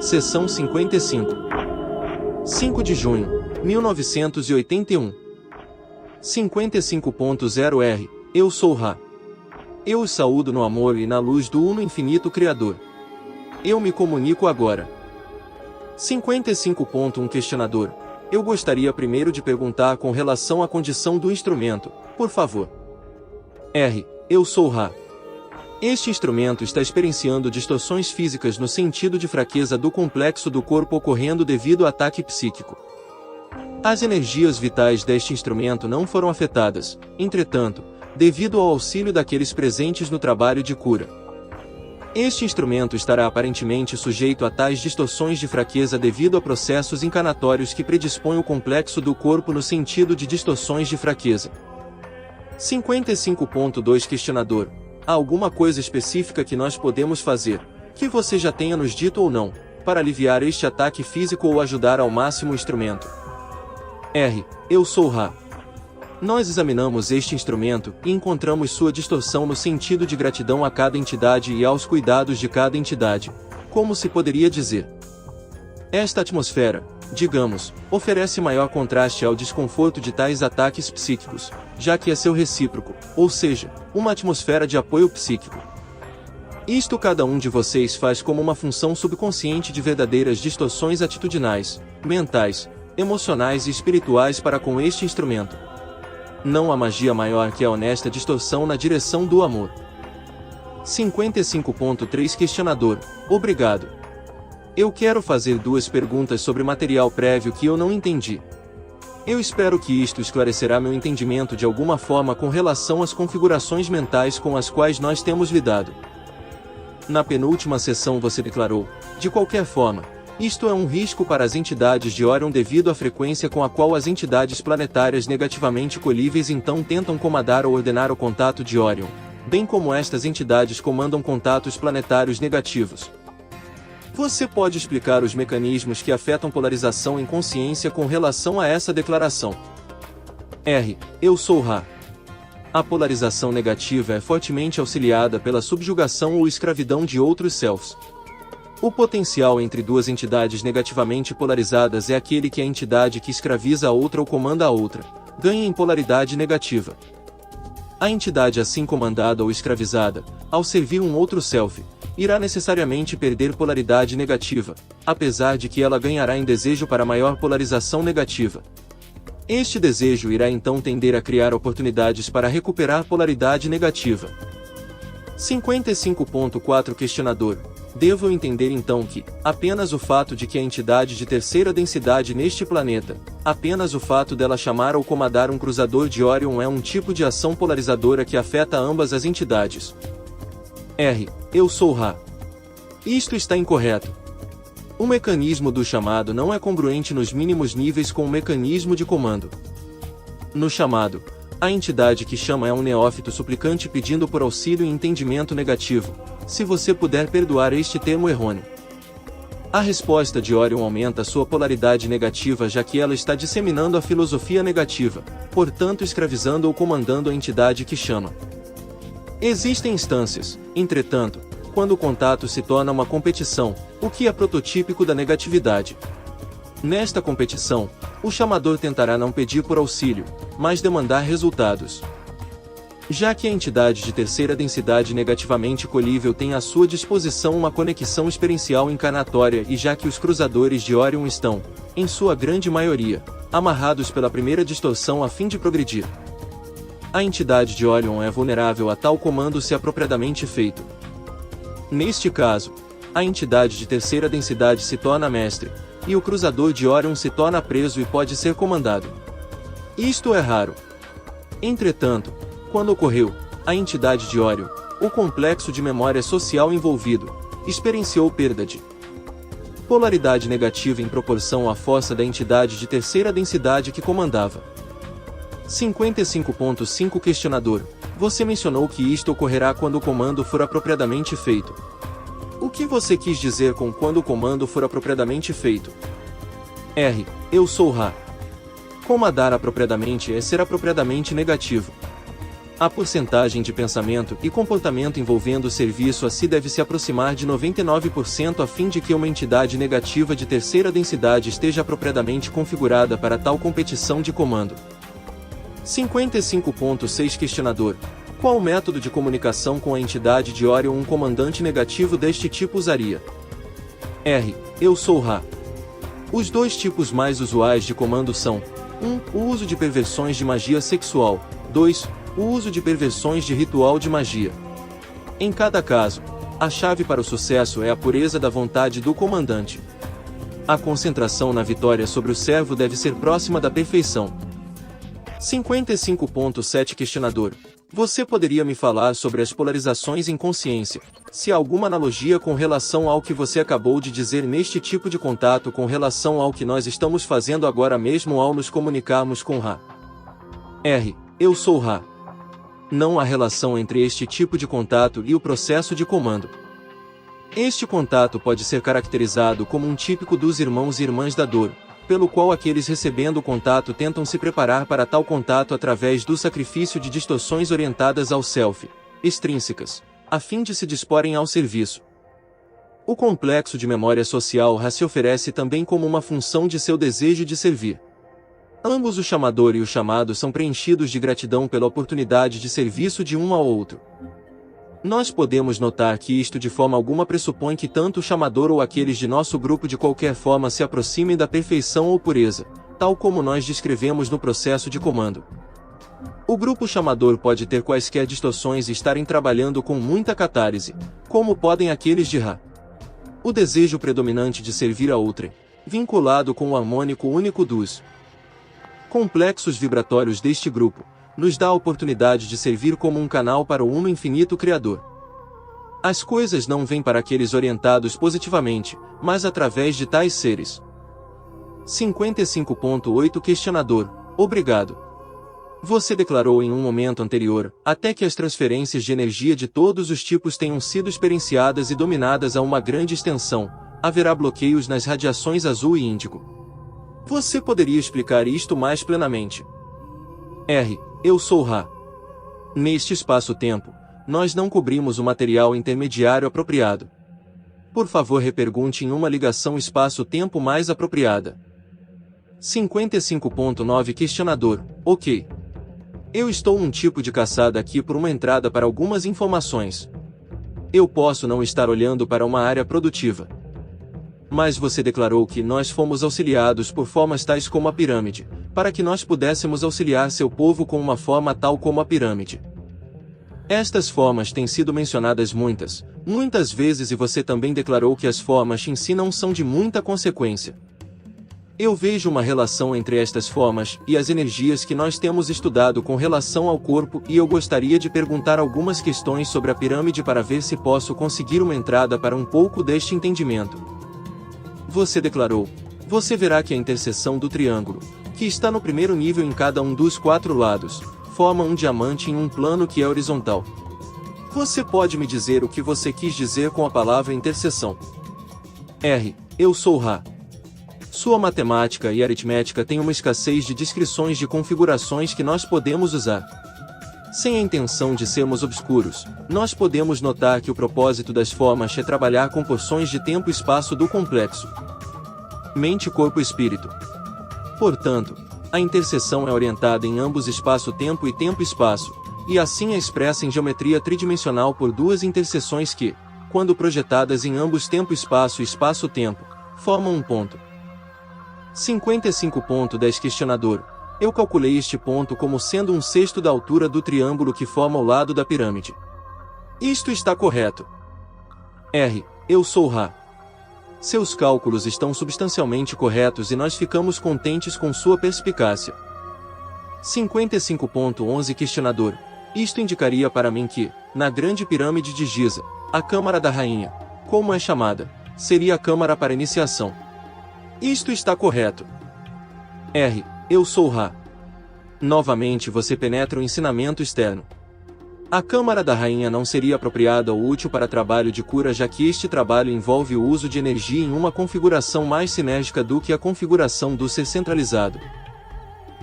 Seção 55. 5 de junho, 1981. 55.0R. Eu sou Ra. Eu os saúdo no amor e na luz do Uno Infinito Criador. Eu me comunico agora. 55.1 Questionador. Eu gostaria primeiro de perguntar com relação à condição do instrumento, por favor. R. Eu sou Ra. Este instrumento está experienciando distorções físicas no sentido de fraqueza do complexo do corpo ocorrendo devido ao ataque psíquico. As energias vitais deste instrumento não foram afetadas, entretanto, devido ao auxílio daqueles presentes no trabalho de cura. Este instrumento estará aparentemente sujeito a tais distorções de fraqueza devido a processos encarnatórios que predispõem o complexo do corpo no sentido de distorções de fraqueza. 55.2 Questionador. Há alguma coisa específica que nós podemos fazer, que você já tenha nos dito ou não, para aliviar este ataque físico ou ajudar ao máximo o instrumento? R. Eu sou Ra. Nós examinamos este instrumento e encontramos sua distorção no sentido de gratidão a cada entidade e aos cuidados de cada entidade. Como se poderia dizer? Esta atmosfera, digamos, oferece maior contraste ao desconforto de tais ataques psíquicos, já que é seu recíproco, ou seja, uma atmosfera de apoio psíquico. Isto cada um de vocês faz como uma função subconsciente de verdadeiras distorções atitudinais, mentais, emocionais e espirituais para com este instrumento. Não há magia maior que a honesta distorção na direção do amor. 55.3 Questionador. Obrigado. Eu quero fazer duas perguntas sobre material prévio que eu não entendi. Eu espero que isto esclarecerá meu entendimento de alguma forma com relação às configurações mentais com as quais nós temos lidado. Na penúltima sessão você declarou, de qualquer forma, isto é um risco para as entidades de Orion devido à frequência com a qual as entidades planetárias negativamente colíveis então tentam comandar ou ordenar o contato de Orion, bem como estas entidades comandam contatos planetários negativos. Você pode explicar os mecanismos que afetam polarização em consciência com relação a essa declaração? R. Eu sou Ra. A polarização negativa é fortemente auxiliada pela subjugação ou escravidão de outros selves. O potencial entre duas entidades negativamente polarizadas é aquele que a entidade que escraviza a outra ou comanda a outra, ganha em polaridade negativa. A entidade assim comandada ou escravizada, ao servir um outro self, irá necessariamente perder polaridade negativa, apesar de que ela ganhará em desejo para maior polarização negativa. Este desejo irá então tender a criar oportunidades para recuperar polaridade negativa. 55.4 Questionador. Devo entender então que, apenas o fato de que a entidade de terceira densidade neste planeta, apenas o fato dela chamar ou comandar um cruzador de Orion é um tipo de ação polarizadora que afeta ambas as entidades? R. Eu sou Ra. Isto está incorreto. O mecanismo do chamado não é congruente nos mínimos níveis com o mecanismo de comando. No chamado, a entidade que chama é um neófito suplicante pedindo por auxílio e entendimento negativo, se você puder perdoar este termo errôneo. A resposta de Orion aumenta sua polaridade negativa já que ela está disseminando a filosofia negativa, portanto escravizando ou comandando a entidade que chama. Existem instâncias, entretanto, quando o contato se torna uma competição, o que é prototípico da negatividade. Nesta competição, o chamador tentará não pedir por auxílio, mas demandar resultados. Já que a entidade de terceira densidade negativamente colível tem à sua disposição uma conexão experiencial encarnatória e já que os cruzadores de Orion estão, em sua grande maioria, amarrados pela primeira distorção a fim de progredir. A entidade de Orion é vulnerável a tal comando se apropriadamente feito. Neste caso, a entidade de terceira densidade se torna mestre, e o cruzador de Orion se torna preso e pode ser comandado. Isto é raro. Entretanto, quando ocorreu, a entidade de Orion, o complexo de memória social envolvido, experienciou perda de polaridade negativa em proporção à força da entidade de terceira densidade que comandava. 55.5 Questionador. Você mencionou que isto ocorrerá quando o comando for apropriadamente feito. O que você quis dizer com quando o comando for apropriadamente feito? R. Eu sou Ra. Comandar apropriadamente é ser apropriadamente negativo. A porcentagem de pensamento e comportamento envolvendo o serviço a si deve se aproximar de 99% a fim de que uma entidade negativa de terceira densidade esteja apropriadamente configurada para tal competição de comando. 55.6 Questionador: qual método de comunicação com a entidade de Orion um comandante negativo deste tipo usaria? R. Eu sou Ra. Os dois tipos mais usuais de comando são: 1. O uso de perversões de magia sexual. 2. O uso de perversões de ritual de magia. Em cada caso, a chave para o sucesso é a pureza da vontade do comandante. A concentração na vitória sobre o servo deve ser próxima da perfeição. 55.7 Questionador: você poderia me falar sobre as polarizações em consciência, se há alguma analogia com relação ao que você acabou de dizer neste tipo de contato com relação ao que nós estamos fazendo agora mesmo ao nos comunicarmos com Ra? R. Eu sou Ra. Não há relação entre este tipo de contato e o processo de comando. Este contato pode ser caracterizado como um típico dos irmãos e irmãs da dor, pelo qual aqueles recebendo o contato tentam se preparar para tal contato através do sacrifício de distorções orientadas ao self, extrínsecas, a fim de se disporem ao serviço. O complexo de memória social Ra se oferece também como uma função de seu desejo de servir. Ambos o chamador e o chamado são preenchidos de gratidão pela oportunidade de serviço de um ao outro. Nós podemos notar que isto de forma alguma pressupõe que tanto o chamador ou aqueles de nosso grupo de qualquer forma se aproximem da perfeição ou pureza, tal como nós descrevemos no processo de comando. O grupo chamador pode ter quaisquer distorções e estarem trabalhando com muita catárese, como podem aqueles de Ra. O desejo predominante de servir a outrem, vinculado com o harmônico único dos complexos vibratórios deste grupo, nos dá a oportunidade de servir como um canal para o Uno Infinito Criador. As coisas não vêm para aqueles orientados positivamente, mas através de tais seres. 55.8 Questionador: obrigado. Você declarou em um momento anterior, até que as transferências de energia de todos os tipos tenham sido experienciadas e dominadas a uma grande extensão, haverá bloqueios nas radiações azul e índigo. Você poderia explicar isto mais plenamente? R. Eu sou Ra. Neste espaço-tempo, nós não cobrimos o material intermediário apropriado. Por favor, repergunte em uma ligação espaço-tempo mais apropriada. 55.9 Questionador: ok. Eu estou num tipo de caçada aqui por uma entrada para algumas informações. Eu posso não estar olhando para uma área produtiva. Mas você declarou que nós fomos auxiliados por formas tais como a pirâmide, para que nós pudéssemos auxiliar seu povo com uma forma tal como a pirâmide. Estas formas têm sido mencionadas muitas vezes e você também declarou que as formas em si não são de muita consequência. Eu vejo uma relação entre estas formas e as energias que nós temos estudado com relação ao corpo e eu gostaria de perguntar algumas questões sobre a pirâmide para ver se posso conseguir uma entrada para um pouco deste entendimento. Você declarou: você verá que a interseção do triângulo, que está no primeiro nível em cada um dos 4 lados, forma um diamante em um plano que é horizontal. Você pode me dizer o que você quis dizer com a palavra interseção? R. Eu sou Ra. Sua matemática e aritmética têm uma escassez de descrições de configurações que nós podemos usar. Sem a intenção de sermos obscuros, nós podemos notar que o propósito das formas é trabalhar com porções de tempo e espaço do complexo mente, corpo e espírito. Portanto, a interseção é orientada em ambos espaço-tempo e tempo-espaço, e assim é expressa em geometria tridimensional por duas interseções que, quando projetadas em ambos tempo-espaço e espaço-tempo, formam um ponto. 55.10 Questionador: eu calculei este ponto como sendo 1/6 da altura do triângulo que forma o lado da pirâmide. Isto está correto? R. Eu sou Ra. Seus cálculos estão substancialmente corretos e nós ficamos contentes com sua perspicácia. 55.11 Questionador: isto indicaria para mim que, na grande pirâmide de Giza, a Câmara da Rainha, como é chamada, seria a Câmara para iniciação. Isto está correto? R. Eu sou Ra. Novamente você penetra o ensinamento externo. A Câmara da Rainha não seria apropriada ou útil para trabalho de cura, já que este trabalho envolve o uso de energia em uma configuração mais sinérgica do que a configuração do ser centralizado.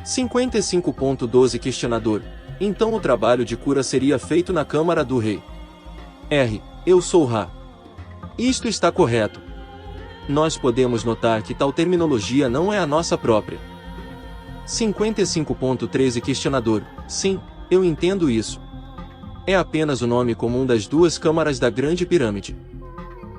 55.12 Questionador: Então o trabalho de cura seria feito na Câmara do Rei. R. Eu sou Ra. Isto está correto. Nós podemos notar que tal terminologia não é a nossa própria. 55.13 Questionador. Sim, eu entendo isso. É apenas o nome comum das duas câmaras da Grande Pirâmide.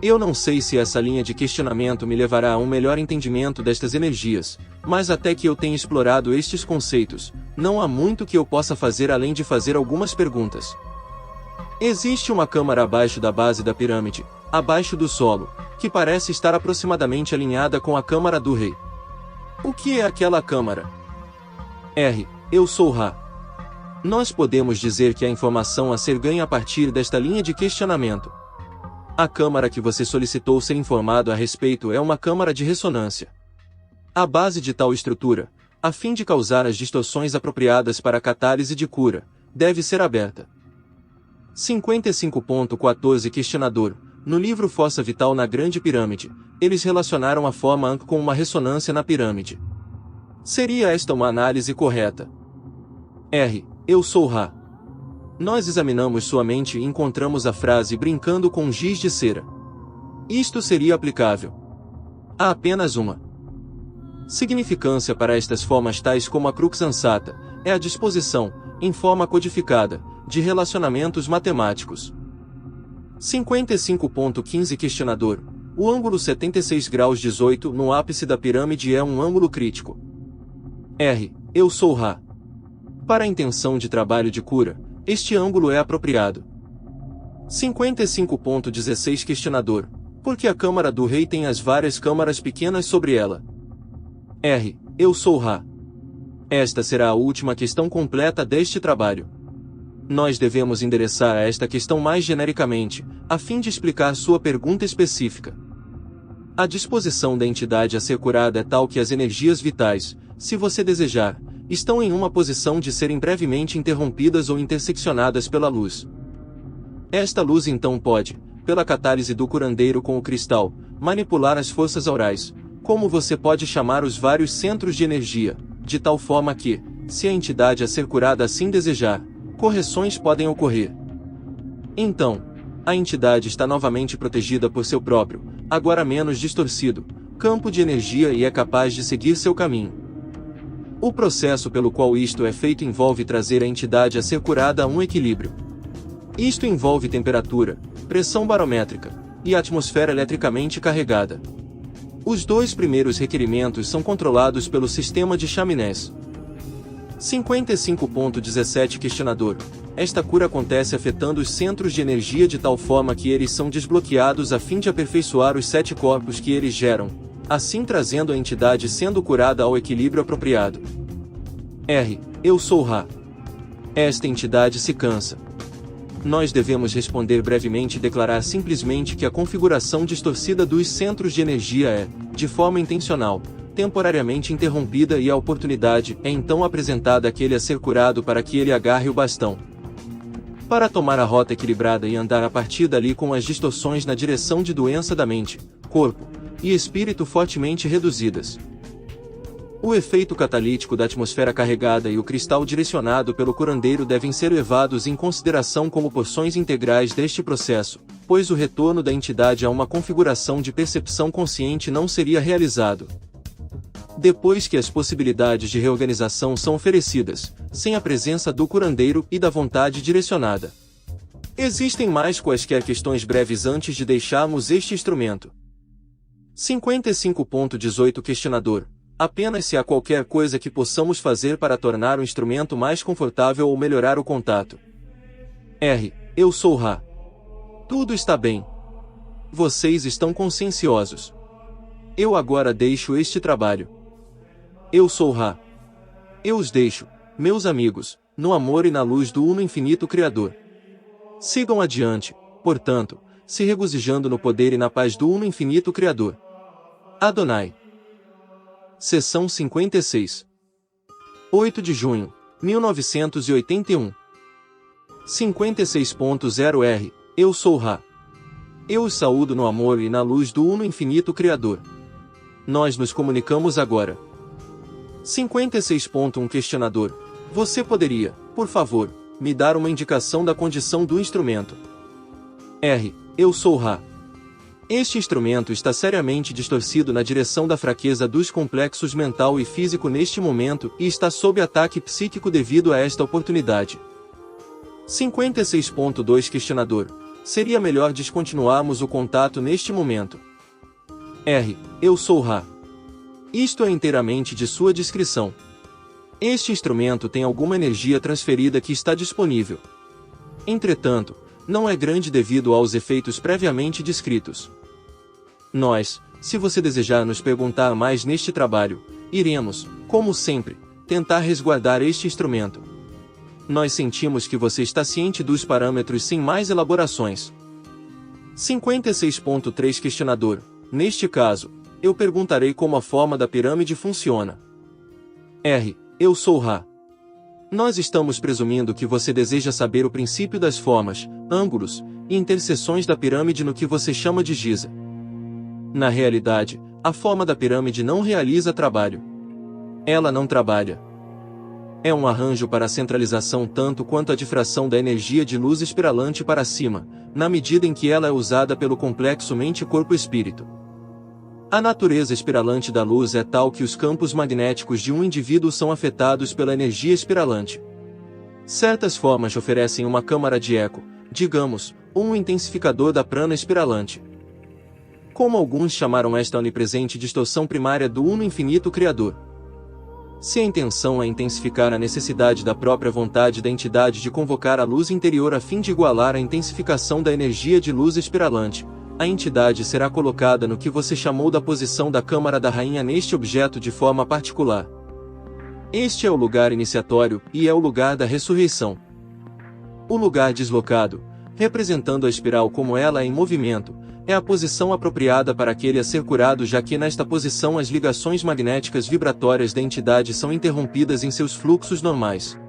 Eu não sei se essa linha de questionamento me levará a um melhor entendimento destas energias, mas até que eu tenha explorado estes conceitos, não há muito que eu possa fazer além de fazer algumas perguntas. Existe uma câmara abaixo da base da pirâmide, abaixo do solo, que parece estar aproximadamente alinhada com a Câmara do Rei. O que é aquela câmara? R. Eu sou Ra. Nós podemos dizer que a informação a ser ganha a partir desta linha de questionamento. A câmara que você solicitou ser informado a respeito é uma câmara de ressonância. A base de tal estrutura, a fim de causar as distorções apropriadas para a catálise de cura, deve ser aberta. 55.14 Questionador. No livro Força Vital na Grande Pirâmide, eles relacionaram a forma Ankh com uma ressonância na pirâmide. Seria esta uma análise correta? R. Eu sou Ra. Nós examinamos sua mente e encontramos a frase brincando com um giz de cera. Isto seria aplicável. Há apenas uma significância para estas formas tais como a crux ansata, é a disposição, em forma codificada, de relacionamentos matemáticos. 55.15 Questionador. O ângulo 76 graus 18 no ápice da pirâmide é um ângulo crítico. R. Eu sou Ra. Para a intenção de trabalho de cura, este ângulo é apropriado. 55.16 Questionador. Por que a Câmara do Rei tem as várias câmaras pequenas sobre ela? R. Eu sou Ra. Esta será a última questão completa deste trabalho. Nós devemos endereçar a esta questão mais genericamente, a fim de explicar sua pergunta específica. A disposição da entidade a ser curada é tal que as energias vitais, se você desejar, estão em uma posição de serem brevemente interrompidas ou interseccionadas pela luz. Esta luz então pode, pela catálise do curandeiro com o cristal, manipular as forças aurais, como você pode chamar os vários centros de energia, de tal forma que, se a entidade a ser curada assim desejar, correções podem ocorrer. Então, a entidade está novamente protegida por seu próprio, agora menos distorcido, campo de energia e é capaz de seguir seu caminho. O processo pelo qual isto é feito envolve trazer a entidade a ser curada a um equilíbrio. Isto envolve temperatura, pressão barométrica e atmosfera eletricamente carregada. Os dois primeiros requerimentos são controlados pelo sistema de chaminés. 55.17 Questionador. Esta cura acontece afetando os centros de energia de tal forma que eles são desbloqueados a fim de aperfeiçoar os 7 corpos que eles geram, assim trazendo a entidade sendo curada ao equilíbrio apropriado. R. Eu sou Ra. Esta entidade se cansa. Nós devemos responder brevemente e declarar simplesmente que a configuração distorcida dos centros de energia é, de forma intencional, temporariamente interrompida e a oportunidade é então apresentada àquele a ser curado para que ele agarre o bastão. Para tomar a rota equilibrada e andar a partir dali com as distorções na direção de doença da mente, corpo e espírito fortemente reduzidas. O efeito catalítico da atmosfera carregada e o cristal direcionado pelo curandeiro devem ser levados em consideração como porções integrais deste processo, pois o retorno da entidade a uma configuração de percepção consciente não seria realizado. Depois que as possibilidades de reorganização são oferecidas, sem a presença do curandeiro e da vontade direcionada. Existem mais quaisquer questões breves antes de deixarmos este instrumento. 55.18 Questionador. Apenas se há qualquer coisa que possamos fazer para tornar o instrumento mais confortável ou melhorar o contato. R. Eu sou Ra. Tudo está bem. Vocês estão conscienciosos. Eu agora deixo este trabalho. Eu sou Ra. Eu os deixo, meus amigos, no amor e na luz do Uno Infinito Criador. Sigam adiante, portanto, se regozijando no poder e na paz do Uno Infinito Criador. Adonai. Seção 56. 8 de junho, 1981. 56.0 R. Eu sou Ra. Eu os saúdo no amor e na luz do Uno Infinito Criador. Nós nos comunicamos agora. 56.1 Questionador. Você poderia, Por favor, me dar uma indicação da condição do instrumento. R. Eu sou Ra. Este instrumento está seriamente distorcido na direção da fraqueza dos complexos mental e físico neste momento e está sob ataque psíquico devido a esta oportunidade. 56.2 Questionador. Seria melhor descontinuarmos o contato neste momento. R. Eu sou Ra. Isto é inteiramente de sua discrição. Este instrumento tem alguma energia transferida que está disponível. Entretanto, não é grande devido aos efeitos previamente descritos. Nós, se você desejar nos perguntar mais neste trabalho, iremos, como sempre, tentar resguardar este instrumento. Nós sentimos que você está ciente dos parâmetros sem mais elaborações. 56.3 Questionador. Neste caso, eu perguntarei como a forma da pirâmide funciona. R. Eu sou Ra. Nós estamos presumindo que você deseja saber o princípio das formas, ângulos e interseções da pirâmide no que você chama de Giza. Na realidade, a forma da pirâmide não realiza trabalho. Ela não trabalha. É um arranjo para a centralização tanto quanto a difração da energia de luz espiralante para cima, na medida em que ela é usada pelo complexo mente-corpo-espírito. A natureza espiralante da luz é tal que os campos magnéticos de um indivíduo são afetados pela energia espiralante. Certas formas oferecem uma câmara de eco, digamos, ou um intensificador da prana espiralante. Como alguns chamaram esta onipresente distorção primária do Uno Infinito Criador. Se a intenção é intensificar a necessidade da própria vontade da entidade de convocar a luz interior a fim de igualar a intensificação da energia de luz espiralante, a entidade será colocada no que você chamou da posição da Câmara da Rainha neste objeto de forma particular. Este é o lugar iniciatório e é o lugar da ressurreição. O lugar deslocado, representando a espiral como ela é em movimento, é a posição apropriada para aquele a ser curado, já que nesta posição as ligações magnéticas vibratórias da entidade são interrompidas em seus fluxos normais.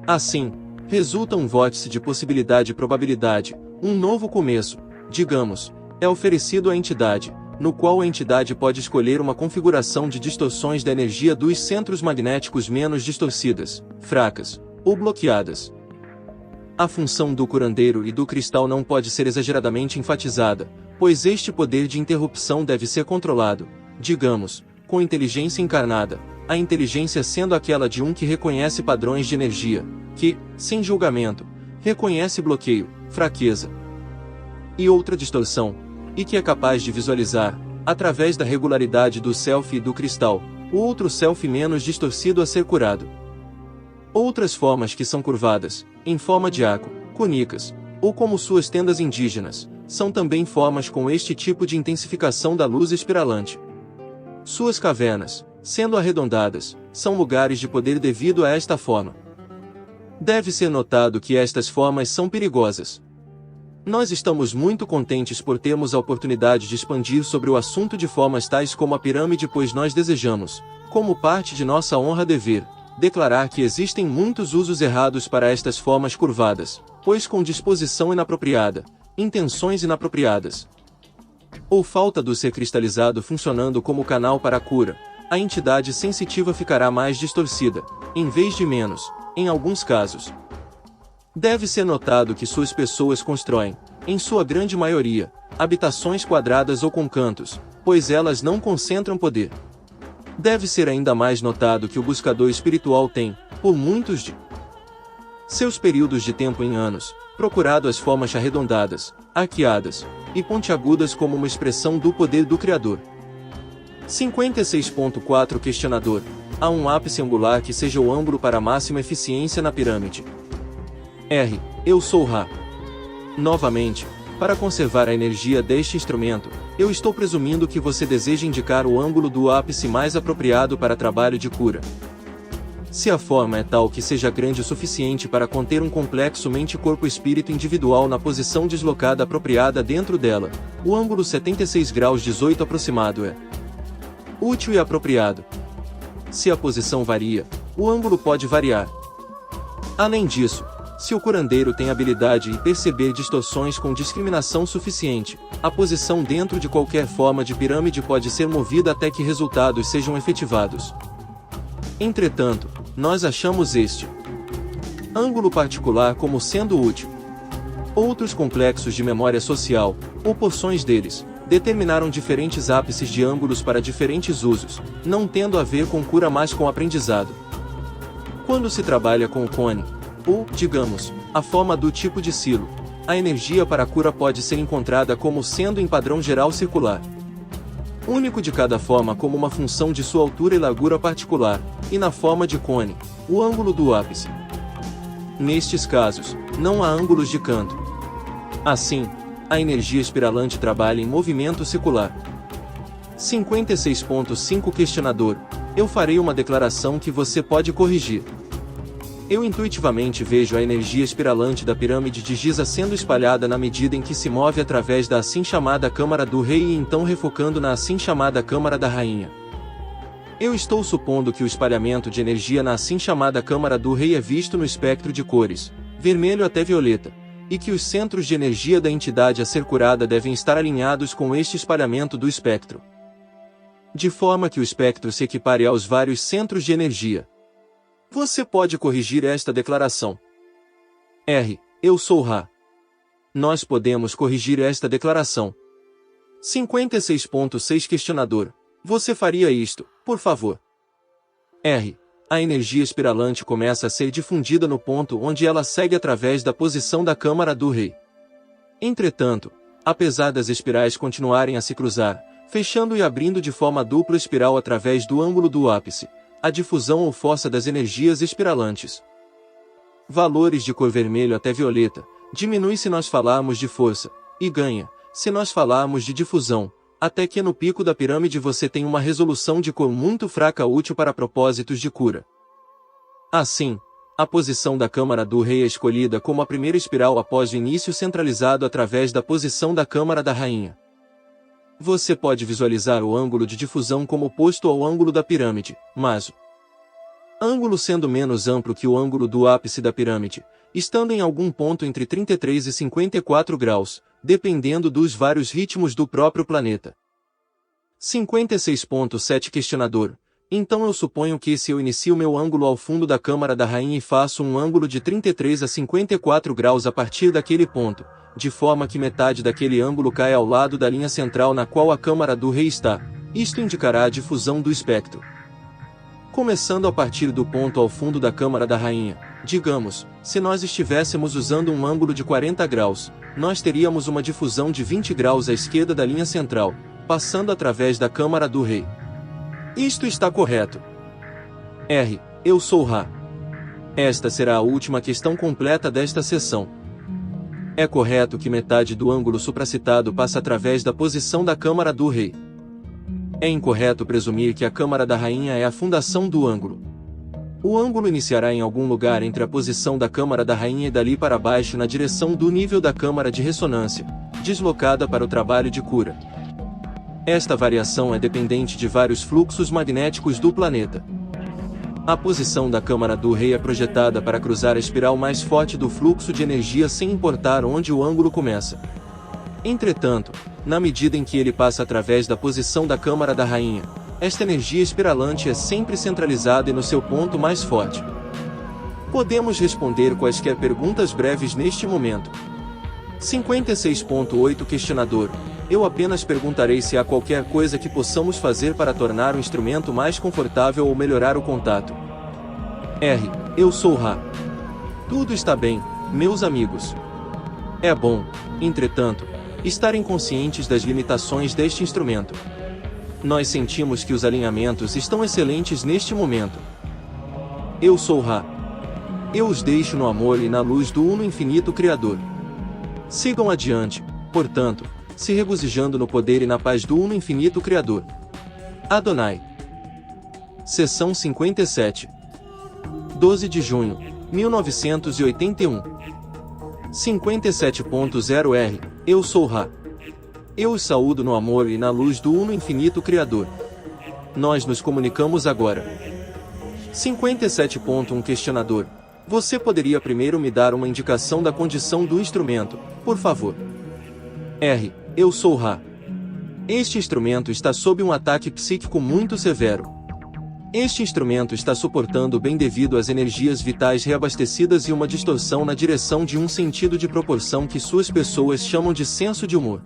Assim, resulta um vórtice de possibilidade e probabilidade, um novo começo, digamos, é oferecido à entidade, no qual a entidade pode escolher uma configuração de distorções da energia dos centros magnéticos menos distorcidas, fracas, ou bloqueadas. A função do curandeiro e do cristal não pode ser exageradamente enfatizada, pois este poder de interrupção deve ser controlado, digamos, com inteligência encarnada, a inteligência sendo aquela de um que reconhece padrões de energia, que, sem julgamento, reconhece bloqueio, fraqueza e outra distorção, e que é capaz de visualizar, através da regularidade do self e do cristal, o outro self menos distorcido a ser curado. Outras formas que são curvadas, em forma de arco, conicas, ou como suas tendas indígenas, são também formas com este tipo de intensificação da luz espiralante. Suas cavernas, sendo arredondadas, são lugares de poder devido a esta forma. Deve ser notado que estas formas são perigosas. Nós estamos muito contentes por termos a oportunidade de expandir sobre o assunto de formas tais como a pirâmide, pois nós desejamos, como parte de nossa honra-dever, declarar que existem muitos usos errados para estas formas curvadas, pois com disposição inapropriada, intenções inapropriadas, ou falta do ser cristalizado funcionando como canal para a cura, a entidade sensitiva ficará mais distorcida, em vez de menos, em alguns casos. Deve ser notado que suas pessoas constroem, em sua grande maioria, habitações quadradas ou com cantos, pois elas não concentram poder. Deve ser ainda mais notado que o buscador espiritual tem, por muitos de seus períodos de tempo em anos, procurado as formas arredondadas, arqueadas e pontiagudas como uma expressão do poder do Criador. 56.4 Questionador. Há um ápice angular que seja o ângulo para a máxima eficiência na pirâmide. R. Eu sou Ra. Novamente, para conservar a energia deste instrumento, eu estou presumindo que você deseja indicar o ângulo do ápice mais apropriado para trabalho de cura. Se a forma é tal que seja grande o suficiente para conter um complexo mente-corpo-espírito individual na posição deslocada apropriada dentro dela, o ângulo 76 graus 18 aproximado é útil e apropriado. Se a posição varia, o ângulo pode variar. Além disso, se o curandeiro tem habilidade em perceber distorções com discriminação suficiente, a posição dentro de qualquer forma de pirâmide pode ser movida até que resultados sejam efetivados. Entretanto, nós achamos este ângulo particular como sendo útil. Outros complexos de memória social, ou porções deles, determinaram diferentes ápices de ângulos para diferentes usos, não tendo a ver com cura mas com aprendizado. Quando se trabalha com o cone, ou, digamos, a forma do tipo de silo, a energia para a cura pode ser encontrada como sendo em padrão geral circular, único de cada forma como uma função de sua altura e largura particular, e na forma de cone, o ângulo do ápice. Nestes casos, não há ângulos de canto. Assim, a energia espiralante trabalha em movimento circular. 56.5 Questionador. Eu farei uma declaração que você pode corrigir. Eu intuitivamente vejo a energia espiralante da pirâmide de Giza sendo espalhada na medida em que se move através da assim chamada Câmara do Rei e então refocando na assim chamada Câmara da Rainha. Eu estou supondo que o espalhamento de energia na assim chamada Câmara do Rei é visto no espectro de cores, vermelho até violeta, e que os centros de energia da entidade a ser curada devem estar alinhados com este espalhamento do espectro, de forma que o espectro se equipare aos vários centros de energia. Você pode corrigir esta declaração. R. Eu sou Ra. Nós podemos corrigir esta declaração. 56.6 Questionador. Você faria isto, por favor. R. A energia espiralante começa a ser difundida no ponto onde ela segue através da posição da Câmara do Rei. Entretanto, apesar das espirais continuarem a se cruzar, fechando e abrindo de forma dupla espiral através do ângulo do ápice, a difusão ou força das energias espiralantes. Valores de cor vermelho até violeta, diminui se nós falarmos de força, e ganha, se nós falarmos de difusão, até que no pico da pirâmide você tem uma resolução de cor muito fraca útil para propósitos de cura. Assim, a posição da Câmara do Rei é escolhida como a primeira espiral após o início centralizado através da posição da Câmara da Rainha. Você pode visualizar o ângulo de difusão como oposto ao ângulo da pirâmide, mas o ângulo sendo menos amplo que o ângulo do ápice da pirâmide, estando em algum ponto entre 33 e 54 graus, dependendo dos vários ritmos do próprio planeta. 56.7 Questionador. Então eu suponho que se eu inicio meu ângulo ao fundo da Câmara da Rainha e faço um ângulo de 33 a 54 graus a partir daquele ponto, de forma que metade daquele ângulo cai ao lado da linha central na qual a Câmara do Rei está, isto indicará a difusão do espectro. Começando a partir do ponto ao fundo da Câmara da Rainha, digamos, se nós estivéssemos usando um ângulo de 40 graus, nós teríamos uma difusão de 20 graus à esquerda da linha central, passando através da Câmara do Rei. Isto está correto. R. Eu sou Ra. Esta será a última questão completa desta sessão. É correto que metade do ângulo supracitado passa através da posição da Câmara do Rei. É incorreto presumir que a Câmara da Rainha é a fundação do ângulo. O ângulo iniciará em algum lugar entre a posição da Câmara da Rainha e dali para baixo na direção do nível da Câmara de Ressonância, deslocada para o trabalho de cura. Esta variação é dependente de vários fluxos magnéticos do planeta. A posição da Câmara do Rei é projetada para cruzar a espiral mais forte do fluxo de energia sem importar onde o ângulo começa. Entretanto, na medida em que ele passa através da posição da Câmara da Rainha, esta energia espiralante é sempre centralizada e no seu ponto mais forte. Podemos responder quaisquer perguntas breves neste momento. 56.8 Questionador. Eu apenas perguntarei se há qualquer coisa que possamos fazer para tornar o instrumento mais confortável ou melhorar o contato. R. Eu sou Ra. Tudo está bem, meus amigos. É bom, entretanto, estarem conscientes das limitações deste instrumento. Nós sentimos que os alinhamentos estão excelentes neste momento. Eu sou Ra. Eu os deixo no amor e na luz do Uno Infinito Criador. Sigam adiante, portanto, se regozijando no poder e na paz do Uno Infinito Criador. Adonai. Seção 57. 12 de junho, 1981. 57.0 R. Eu sou Ra. Eu os saúdo no amor e na luz do Uno Infinito Criador. Nós nos comunicamos agora. 57.1 Questionador. Você poderia primeiro me dar uma indicação da condição do instrumento, por favor? R. Eu sou Ra. Este instrumento está sob um ataque psíquico muito severo. Este instrumento está suportando bem devido às energias vitais reabastecidas e uma distorção na direção de um sentido de proporção que suas pessoas chamam de senso de humor.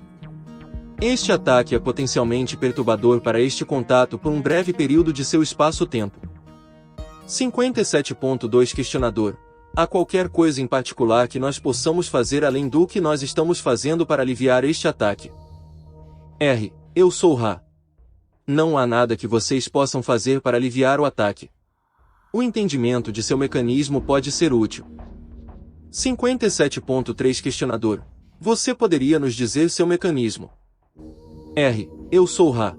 Este ataque é potencialmente perturbador para este contato por um breve período de seu espaço-tempo. 57.2 Questionador: há qualquer coisa em particular que nós possamos fazer além do que nós estamos fazendo para aliviar este ataque? R. Eu sou Ra. Não há nada que vocês possam fazer para aliviar o ataque. O entendimento de seu mecanismo pode ser útil. 57.3 Questionador: você poderia nos dizer seu mecanismo? R. Eu sou Ra.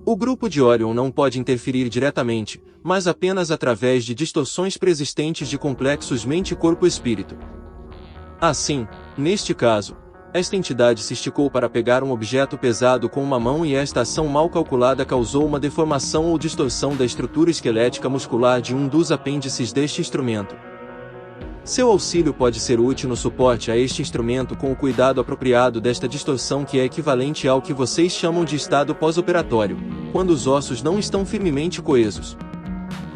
O grupo de Orion não pode interferir diretamente, mas apenas através de distorções preexistentes de complexos mente-corpo-espírito. Assim, neste caso, esta entidade se esticou para pegar um objeto pesado com uma mão e esta ação mal calculada causou uma deformação ou distorção da estrutura esquelética muscular de um dos apêndices deste instrumento. Seu auxílio pode ser útil no suporte a este instrumento com o cuidado apropriado desta distorção, que é equivalente ao que vocês chamam de estado pós-operatório, quando os ossos não estão firmemente coesos.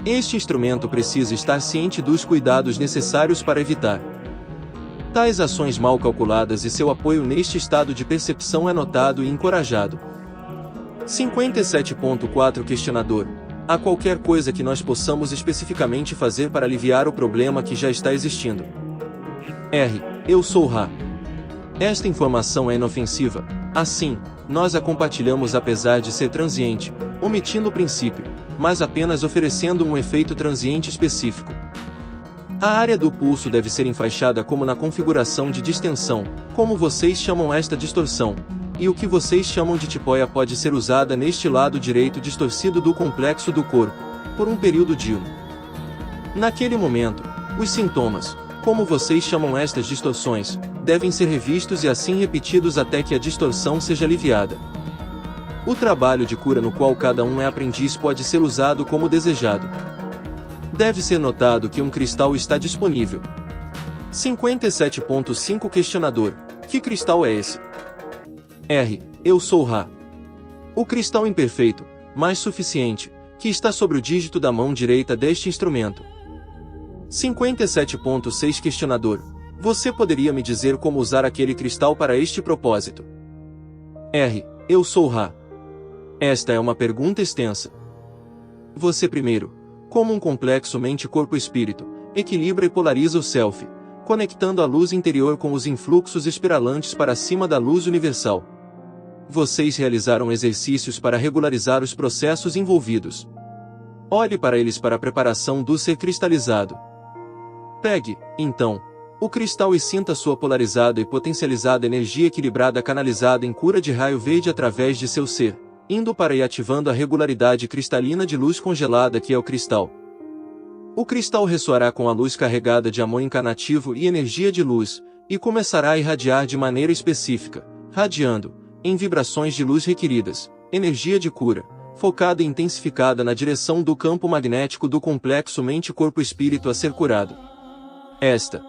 Este instrumento precisa estar ciente dos cuidados necessários para evitar tais ações mal calculadas, e seu apoio neste estado de percepção é notado e encorajado. 57.4 Questionador: há qualquer coisa que nós possamos especificamente fazer para aliviar o problema que já está existindo? R. Eu sou Ra. Esta informação é inofensiva, assim, nós a compartilhamos apesar de ser transiente, omitindo o princípio, mas apenas oferecendo um efeito transiente específico. A área do pulso deve ser enfaixada como na configuração de distensão, como vocês chamam esta distorção, e o que vocês chamam de tipóia pode ser usada neste lado direito distorcido do complexo do corpo, por um período de 1. Naquele momento, os sintomas, como vocês chamam estas distorções, devem ser revistos e assim repetidos até que a distorção seja aliviada. O trabalho de cura no qual cada um é aprendiz pode ser usado como desejado. Deve ser notado que um cristal está disponível. 57.5 Questionador: que cristal é esse? R. Eu sou Ra. O cristal imperfeito, mas suficiente, que está sobre o dígito da mão direita deste instrumento. 57.6 Questionador: você poderia me dizer como usar aquele cristal para este propósito? R. Eu sou Ra. Esta é uma pergunta extensa. Você primeiro, como um complexo mente-corpo-espírito, equilibra e polariza o self, conectando a luz interior com os influxos espiralantes para cima da luz universal. Vocês realizaram exercícios para regularizar os processos envolvidos. Olhe para eles para a preparação do ser cristalizado. Pegue, então, o cristal e sinta sua polarizada e potencializada energia equilibrada canalizada em cura de raio verde através de seu ser, indo para e ativando a regularidade cristalina de luz congelada que é o cristal. O cristal ressoará com a luz carregada de amor encarnativo e energia de luz, e começará a irradiar de maneira específica, radiando, em vibrações de luz requeridas, energia de cura, focada e intensificada na direção do campo magnético do complexo mente-corpo-espírito a ser curado. Esta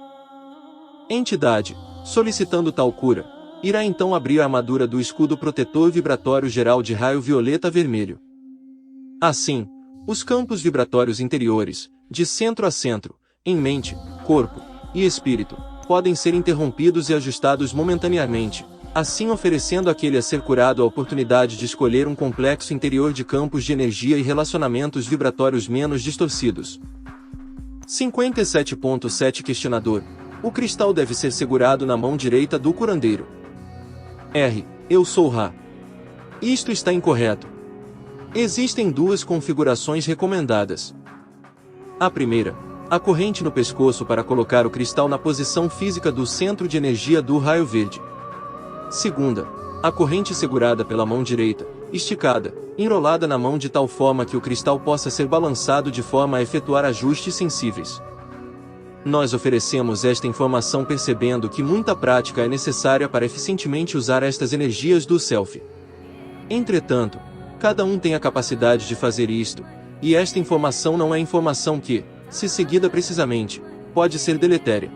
entidade, solicitando tal cura, irá então abrir a armadura do escudo protetor vibratório geral de raio violeta-vermelho. Assim, os campos vibratórios interiores, de centro a centro, em mente, corpo e espírito, podem ser interrompidos e ajustados momentaneamente, assim oferecendo àquele a ser curado a oportunidade de escolher um complexo interior de campos de energia e relacionamentos vibratórios menos distorcidos. 57.7 Questionador: o cristal deve ser segurado na mão direita do curandeiro. R. Eu sou Ra. Isto está incorreto. Existem duas configurações recomendadas. A primeira, a corrente no pescoço para colocar o cristal na posição física do centro de energia do raio verde. Segunda, a corrente segurada pela mão direita, esticada, enrolada na mão de tal forma que o cristal possa ser balançado de forma a efetuar ajustes sensíveis. Nós oferecemos esta informação percebendo que muita prática é necessária para eficientemente usar estas energias do Self. Entretanto, cada um tem a capacidade de fazer isto, e esta informação não é informação que, se seguida precisamente, pode ser deletéria.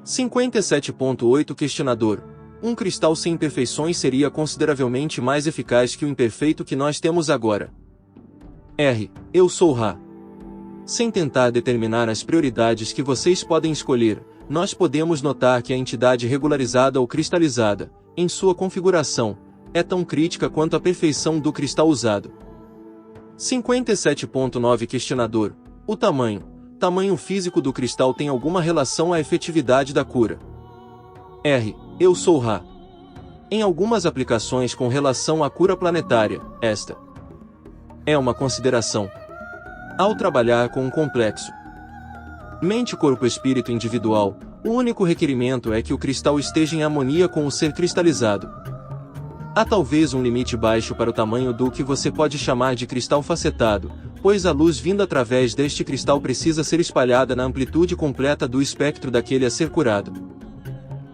57.8 Questionador: um cristal sem imperfeições seria consideravelmente mais eficaz que o imperfeito que nós temos agora. R. Eu sou Ra. Sem tentar determinar as prioridades que vocês podem escolher, nós podemos notar que a entidade regularizada ou cristalizada, em sua configuração, é tão crítica quanto a perfeição do cristal usado. 57.9 Questionador. O tamanho físico do cristal tem alguma relação à efetividade da cura? R. Eu sou Ra. Em algumas aplicações com relação à cura planetária, esta é uma consideração. Ao trabalhar com um complexo mente-corpo-espírito individual, o único requerimento é que o cristal esteja em harmonia com o ser cristalizado. Há talvez um limite baixo para o tamanho do que você pode chamar de cristal facetado, pois a luz vinda através deste cristal precisa ser espalhada na amplitude completa do espectro daquele a ser curado.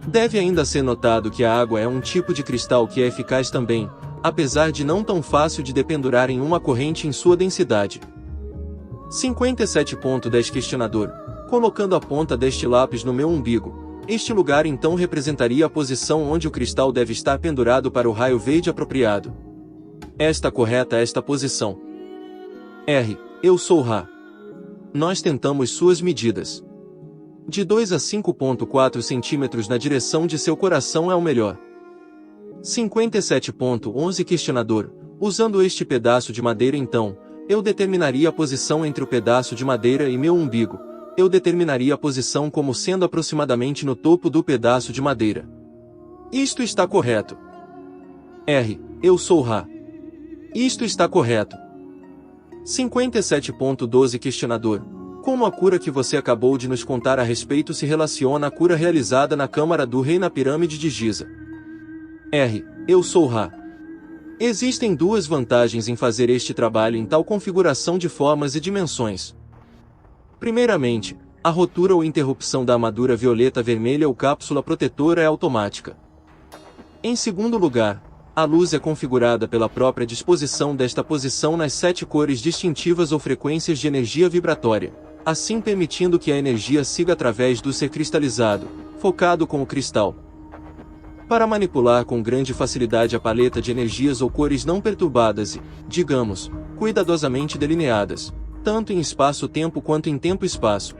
Deve ainda ser notado que a água é um tipo de cristal que é eficaz também, apesar de não tão fácil de dependurar em uma corrente em sua densidade. 57.10 Questionador. Colocando a ponta deste lápis no meu umbigo, este lugar então representaria a posição onde o cristal deve estar pendurado para o raio verde apropriado. Está correta esta posição? R. Eu sou Ra. Nós tentamos suas medidas. De 2 a 5.4 centímetros na direção de seu coração é o melhor. 57.11 Questionador. Usando este pedaço de madeira então, eu determinaria a posição entre o pedaço de madeira e meu umbigo. Eu determinaria a posição como sendo aproximadamente no topo do pedaço de madeira. Isto está correto. R. Eu sou Ra. Isto está correto. 57.12 Questionador. Como a cura que você acabou de nos contar a respeito se relaciona à cura realizada na Câmara do Rei na Pirâmide de Giza? R. Eu sou Ra. Existem duas vantagens em fazer este trabalho em tal configuração de formas e dimensões. Primeiramente, a rotura ou interrupção da armadura violeta-vermelha ou cápsula protetora é automática. Em segundo lugar, a luz é configurada pela própria disposição desta posição nas 7 cores distintivas ou frequências de energia vibratória, assim permitindo que a energia siga através do ser cristalizado, focado com o cristal. Para manipular com grande facilidade a paleta de energias ou cores não perturbadas e, digamos, cuidadosamente delineadas, tanto em espaço-tempo quanto em tempo-espaço.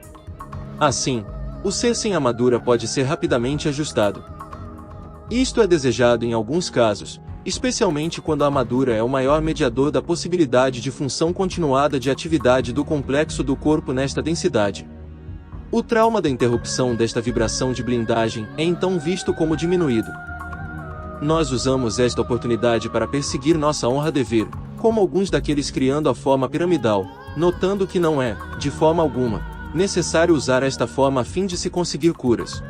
Assim, o ser sem armadura pode ser rapidamente ajustado. Isto é desejado em alguns casos, especialmente quando a armadura é o maior mediador da possibilidade de função continuada de atividade do complexo do corpo nesta densidade. O trauma da interrupção desta vibração de blindagem é então visto como diminuído. Nós usamos esta oportunidade para perseguir nossa honra-dever, como alguns daqueles criando a forma piramidal, notando que não é, de forma alguma, necessário usar esta forma a fim de se conseguir curas.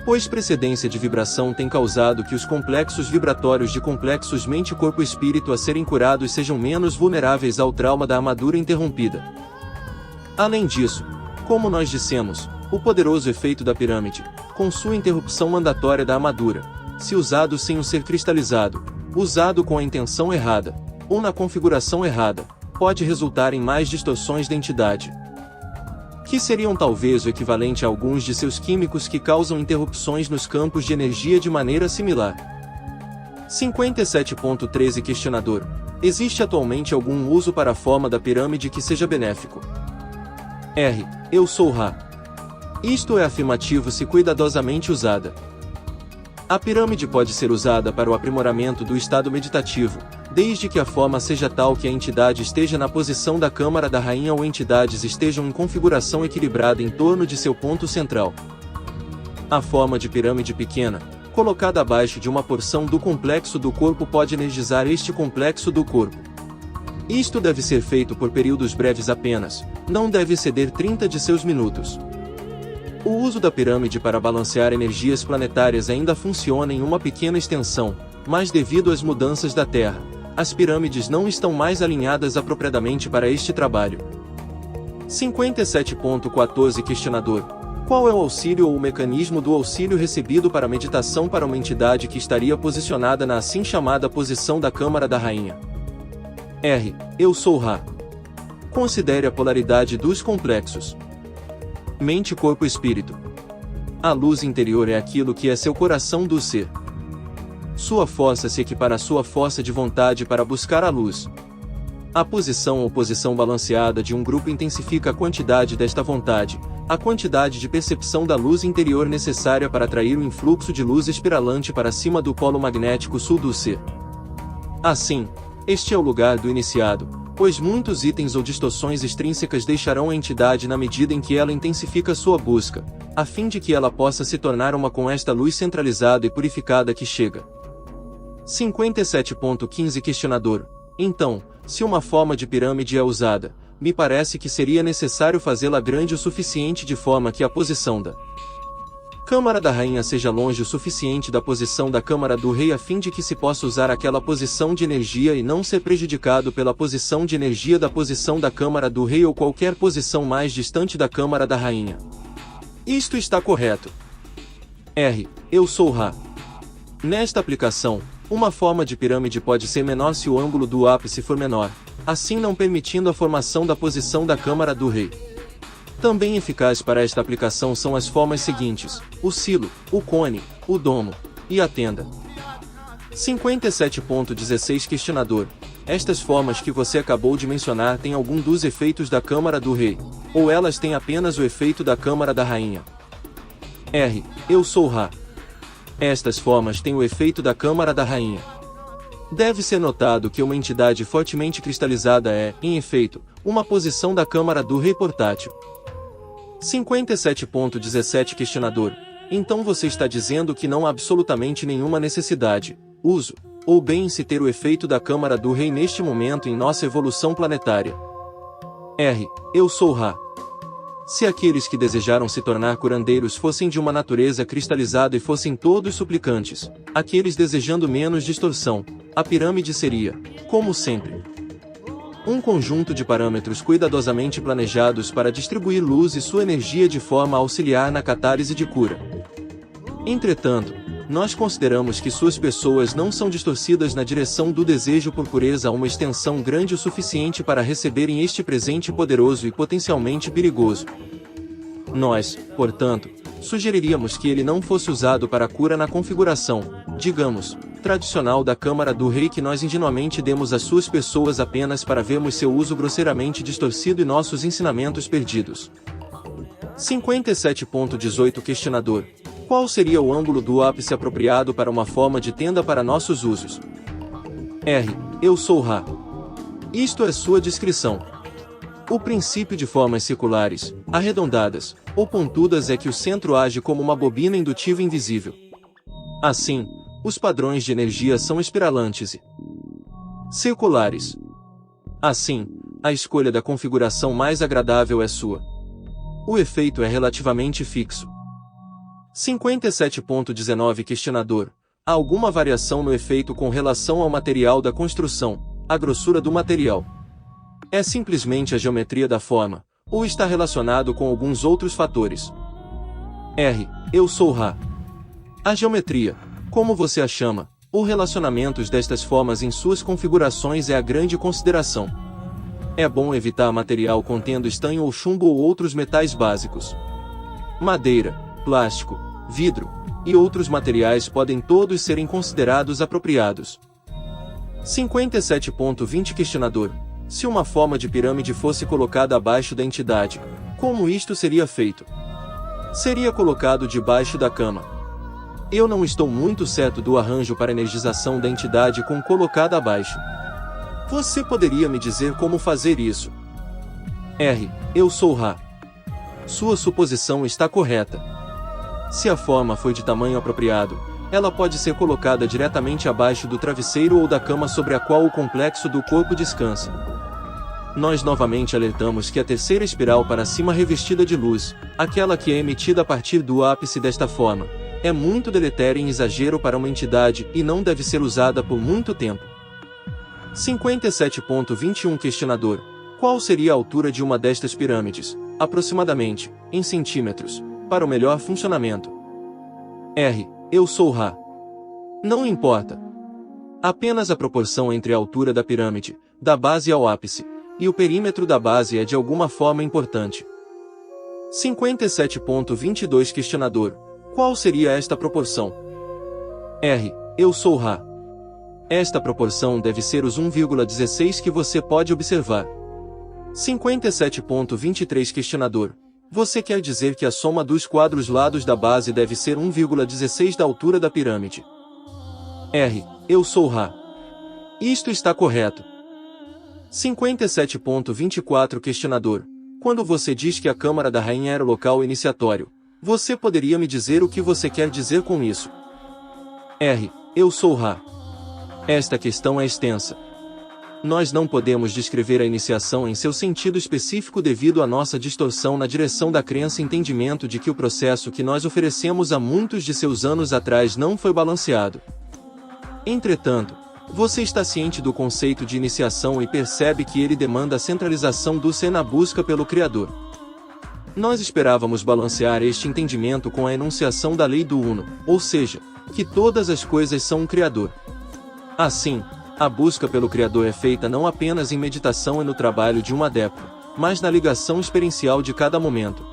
Pois precedência de vibração tem causado que os complexos vibratórios de complexos mente-corpo-espírito a serem curados sejam menos vulneráveis ao trauma da armadura interrompida. Além disso, como nós dissemos, o poderoso efeito da pirâmide, com sua interrupção mandatória da armadura, se usado sem o ser cristalizado, usado com a intenção errada, ou na configuração errada, pode resultar em mais distorções da entidade, que seriam talvez o equivalente a alguns de seus químicos que causam interrupções nos campos de energia de maneira similar. 57.13 Questionador. Existe atualmente algum uso para a forma da pirâmide que seja benéfico? R. Eu sou Ra. Isto é afirmativo se cuidadosamente usada. A pirâmide pode ser usada para o aprimoramento do estado meditativo, desde que a forma seja tal que a entidade esteja na posição da Câmara da Rainha ou entidades estejam em configuração equilibrada em torno de seu ponto central. A forma de pirâmide pequena, colocada abaixo de uma porção do complexo do corpo pode energizar este complexo do corpo. Isto deve ser feito por períodos breves apenas, não deve exceder 30 de seus minutos. O uso da pirâmide para balancear energias planetárias ainda funciona em uma pequena extensão, mas devido às mudanças da Terra, as pirâmides não estão mais alinhadas apropriadamente para este trabalho. 57.14 Questionador. Qual é o auxílio ou o mecanismo do auxílio recebido para meditação para uma entidade que estaria posicionada na assim chamada posição da Câmara da Rainha? R. Eu sou Ra. Considere a polaridade dos complexos. Mente, corpo e espírito. A luz interior é aquilo que é seu coração do ser. Sua força se equipara à sua força de vontade para buscar a luz. A posição ou posição balanceada de um grupo intensifica a quantidade desta vontade, a quantidade de percepção da luz interior necessária para atrair o influxo de luz espiralante para cima do polo magnético sul do ser. Assim, este é o lugar do iniciado, pois muitos itens ou distorções extrínsecas deixarão a entidade na medida em que ela intensifica sua busca, a fim de que ela possa se tornar uma com esta luz centralizada e purificada que chega. 57.15 Questionador. Então, se uma forma de pirâmide é usada, me parece que seria necessário fazê-la grande o suficiente de forma que a posição da Câmara da Rainha seja longe o suficiente da posição da Câmara do Rei a fim de que se possa usar aquela posição de energia e não ser prejudicado pela posição de energia da posição da Câmara do Rei ou qualquer posição mais distante da Câmara da Rainha. Isto está correto. R. Eu sou Ra. Nesta aplicação, uma forma de pirâmide pode ser menor se o ângulo do ápice for menor, assim não permitindo a formação da posição da Câmara do Rei. Também eficaz para esta aplicação são as formas seguintes: o silo, o cone, o domo e a tenda. 57.16 Questionador. Estas formas que você acabou de mencionar têm algum dos efeitos da Câmara do Rei, ou elas têm apenas o efeito da Câmara da Rainha? R. Eu sou Ra. Estas formas têm o efeito da Câmara da Rainha. Deve ser notado que uma entidade fortemente cristalizada é, em efeito, uma posição da Câmara do Rei portátil. 57.17 Questionador. Então você está dizendo que não há absolutamente nenhuma necessidade, uso, ou bem em se ter o efeito da Câmara do Rei neste momento em nossa evolução planetária. R. Eu sou Ra. Se aqueles que desejaram se tornar curandeiros fossem de uma natureza cristalizada e fossem todos suplicantes, aqueles desejando menos distorção, a pirâmide seria, como sempre, um conjunto de parâmetros cuidadosamente planejados para distribuir luz e sua energia de forma a auxiliar na catálise de cura. Entretanto, nós consideramos que suas pessoas não são distorcidas na direção do desejo por pureza a uma extensão grande o suficiente para receberem este presente poderoso e potencialmente perigoso. Nós, portanto, sugeriríamos que ele não fosse usado para a cura na configuração, digamos, tradicional da Câmara do Rei que nós ingenuamente demos às suas pessoas apenas para vermos seu uso grosseiramente distorcido e nossos ensinamentos perdidos. 57.18 Questionador. Qual seria o ângulo do ápice apropriado para uma forma de tenda para nossos usos? R. Eu sou Ra. Isto é sua descrição. O princípio de formas circulares, arredondadas, ou pontudas é que o centro age como uma bobina indutiva invisível. Assim, os padrões de energia são espiralantes e circulares. Assim, a escolha da configuração mais agradável é sua. O efeito é relativamente fixo. 57.19 Questionador. Há alguma variação no efeito com relação ao material da construção, a grossura do material? É simplesmente a geometria da forma, ou está relacionado com alguns outros fatores? R. Eu sou Ra. A geometria, como você a chama, ou relacionamentos destas formas em suas configurações é a grande consideração. É bom evitar material contendo estanho ou chumbo ou outros metais básicos. Madeira, plástico, vidro e outros materiais podem todos serem considerados apropriados. 57.20 Questionador. Se uma forma de pirâmide fosse colocada abaixo da entidade, como isto seria feito? Seria colocado debaixo da cama. Eu não estou muito certo do arranjo para energização da entidade com colocada abaixo. Você poderia me dizer como fazer isso? R. Eu sou Ra. Sua suposição está correta. Se a forma foi de tamanho apropriado, ela pode ser colocada diretamente abaixo do travesseiro ou da cama sobre a qual o complexo do corpo descansa. Nós novamente alertamos que a terceira espiral para cima revestida de luz, aquela que é emitida a partir do ápice desta forma, é muito deletéria em exagero para uma entidade e não deve ser usada por muito tempo. 57.21 Questionador. Qual seria a altura de uma destas pirâmides, aproximadamente, em centímetros, para o melhor funcionamento? R. Eu sou Ra. Não importa. Apenas a proporção entre a altura da pirâmide, da base ao ápice, e o perímetro da base é de alguma forma importante. 57.22 Questionador. Qual seria esta proporção? R. Eu sou Ra. Esta proporção deve ser os 1,16 que você pode observar. 57.23 Questionador. Você quer dizer que a soma dos quadros lados da base deve ser 1,16 da altura da pirâmide? R. Eu sou Ra. Isto está correto. 57.24 Questionador. Quando você diz que a Câmara da Rainha era o local iniciatório, você poderia me dizer o que você quer dizer com isso? R. Eu sou Ra. Esta questão é extensa. Nós não podemos descrever a iniciação em seu sentido específico devido à nossa distorção na direção da crença e entendimento de que o processo que nós oferecemos há muitos de seus anos atrás não foi balanceado. Entretanto, você está ciente do conceito de iniciação e percebe que ele demanda a centralização do ser na busca pelo Criador. Nós esperávamos balancear este entendimento com a enunciação da lei do Uno, ou seja, que todas as coisas são um Criador. Assim, a busca pelo Criador é feita não apenas em meditação e no trabalho de um adepto, mas na ligação experiencial de cada momento.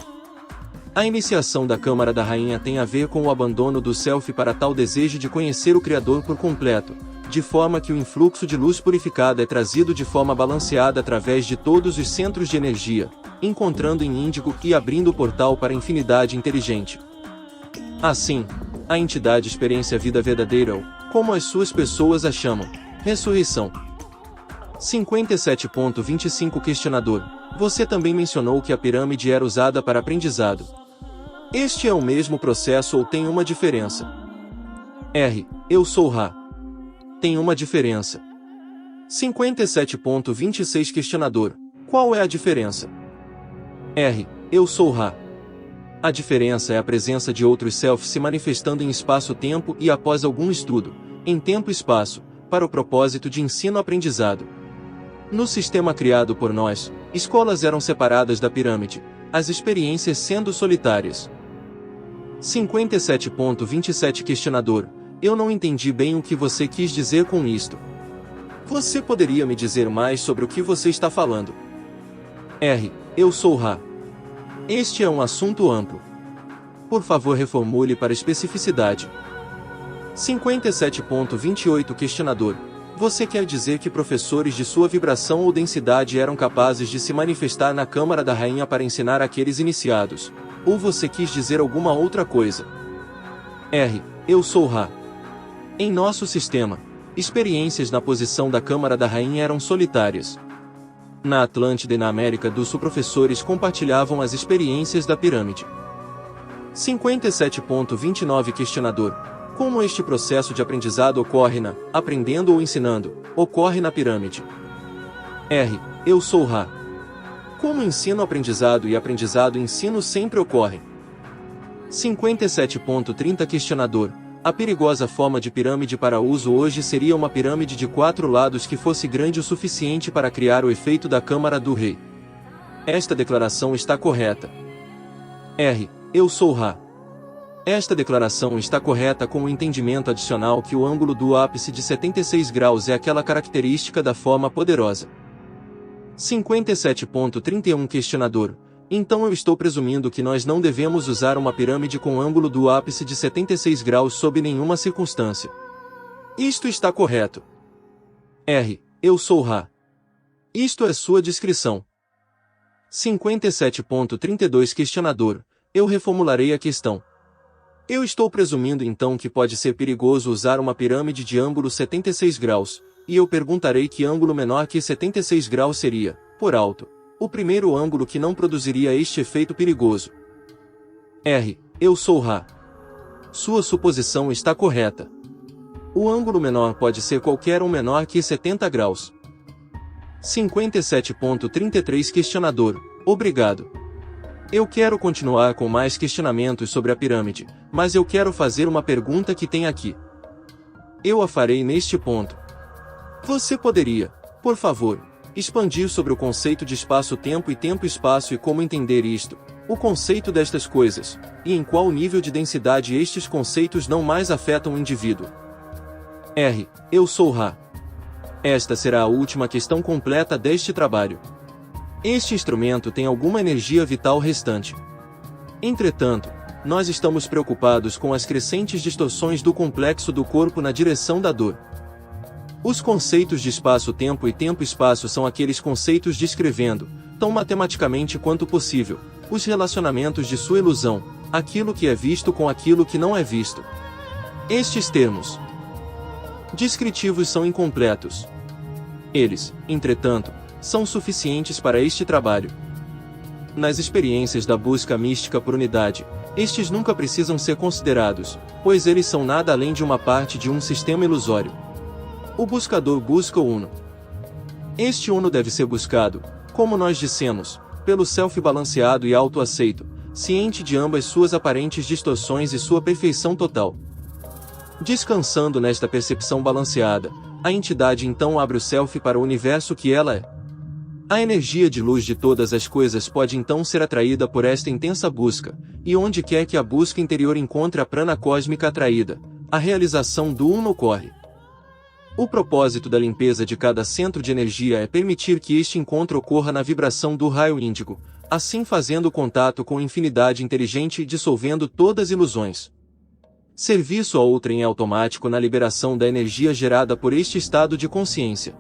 A iniciação da Câmara da Rainha tem a ver com o abandono do self para tal desejo de conhecer o Criador por completo, de forma que o influxo de luz purificada é trazido de forma balanceada através de todos os centros de energia, encontrando em Índigo e abrindo o portal para a infinidade inteligente. Assim, a entidade experiência a vida verdadeira ou, como as suas pessoas a chamam, ressurreição. 57.25 Questionador. Você também mencionou que a pirâmide era usada para aprendizado. Este é o mesmo processo ou tem uma diferença? R. Eu sou Ra. Tem uma diferença. 57.26 Questionador. Qual é a diferença? R. Eu sou Ra. A diferença é a presença de outros self se manifestando em espaço-tempo e após algum estudo, em tempo e espaço, para o propósito de ensino-aprendizado. No sistema criado por nós, escolas eram separadas da pirâmide, as experiências sendo solitárias. 57.27 Questionador. Eu não entendi bem o que você quis dizer com isto. Você poderia me dizer mais sobre o que você está falando? R. Eu sou Ra. Este é um assunto amplo. Por favor, reformule para especificidade. 57.28 Questionador. Você quer dizer que professores de sua vibração ou densidade eram capazes de se manifestar na Câmara da Rainha para ensinar aqueles iniciados? Ou você quis dizer alguma outra coisa? R. Eu sou Ra. Em nosso sistema, experiências na posição da Câmara da Rainha eram solitárias. Na Atlântida e na América do Sul, professores compartilhavam as experiências da pirâmide. 57.29 Questionador. Como este processo de aprendizado ocorre na, aprendendo ou ensinando, ocorre na pirâmide? R. Eu sou Ra. Como ensino-aprendizado e aprendizado-ensino sempre ocorrem? 57.30 Questionador. A perigosa forma de pirâmide para uso hoje seria uma pirâmide de 4 lados que fosse grande o suficiente para criar o efeito da Câmara do Rei. Esta declaração está correta. R. Eu sou Ra. Esta declaração está correta com o entendimento adicional que o ângulo do ápice de 76 graus é aquela característica da forma poderosa. 57.31 Questionador. Então eu estou presumindo que nós não devemos usar uma pirâmide com ângulo do ápice de 76 graus sob nenhuma circunstância. Isto está correto. R. Eu sou Ra. Isto é sua descrição. 57.32 Questionador. Eu reformularei a questão. Eu estou presumindo então que pode ser perigoso usar uma pirâmide de ângulo 76 graus, e eu perguntarei que ângulo menor que 76 graus seria, por alto, o primeiro ângulo que não produziria este efeito perigoso. R. Eu sou Ra. Sua suposição está correta. O ângulo menor pode ser qualquer um menor que 70 graus. 57.33 Questionador. Obrigado. Eu quero continuar com mais questionamentos sobre a pirâmide, mas eu quero fazer uma pergunta que tem aqui. Eu a farei neste ponto. Você poderia, por favor, expandir sobre o conceito de espaço-tempo e tempo-espaço e como entender isto, o conceito destas coisas, e em qual nível de densidade estes conceitos não mais afetam o indivíduo? R. Eu sou Ra. Esta será a última questão completa deste trabalho. Este instrumento tem alguma energia vital restante. Entretanto, nós estamos preocupados com as crescentes distorções do complexo do corpo na direção da dor. Os conceitos de espaço-tempo e tempo-espaço são aqueles conceitos descrevendo, tão matematicamente quanto possível, os relacionamentos de sua ilusão, aquilo que é visto com aquilo que não é visto. Estes termos descritivos são incompletos. Eles, entretanto, são suficientes para este trabalho. Nas experiências da busca mística por unidade, estes nunca precisam ser considerados, pois eles são nada além de uma parte de um sistema ilusório. O buscador busca o uno. Este uno deve ser buscado, como nós dissemos, pelo self balanceado e autoaceito, ciente de ambas suas aparentes distorções e sua perfeição total. Descansando nesta percepção balanceada, a entidade então abre o self para o universo que ela é. A energia de luz de todas as coisas pode então ser atraída por esta intensa busca, e onde quer que a busca interior encontre a prana cósmica atraída, a realização do uno ocorre. O propósito da limpeza de cada centro de energia é permitir que este encontro ocorra na vibração do raio índigo, assim fazendo contato com a infinidade inteligente e dissolvendo todas as ilusões. Serviço a outrem é automático na liberação da energia gerada por este estado de consciência.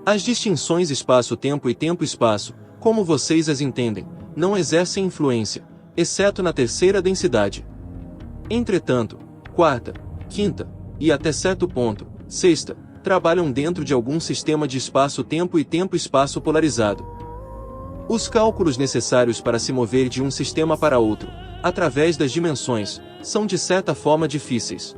As distinções espaço-tempo e tempo-espaço, como vocês as entendem, não exercem influência, exceto na terceira densidade. Entretanto, quarta, quinta, e até certo ponto, sexta, trabalham dentro de algum sistema de espaço-tempo e tempo-espaço polarizado. Os cálculos necessários para se mover de um sistema para outro, através das dimensões, são de certa forma difíceis.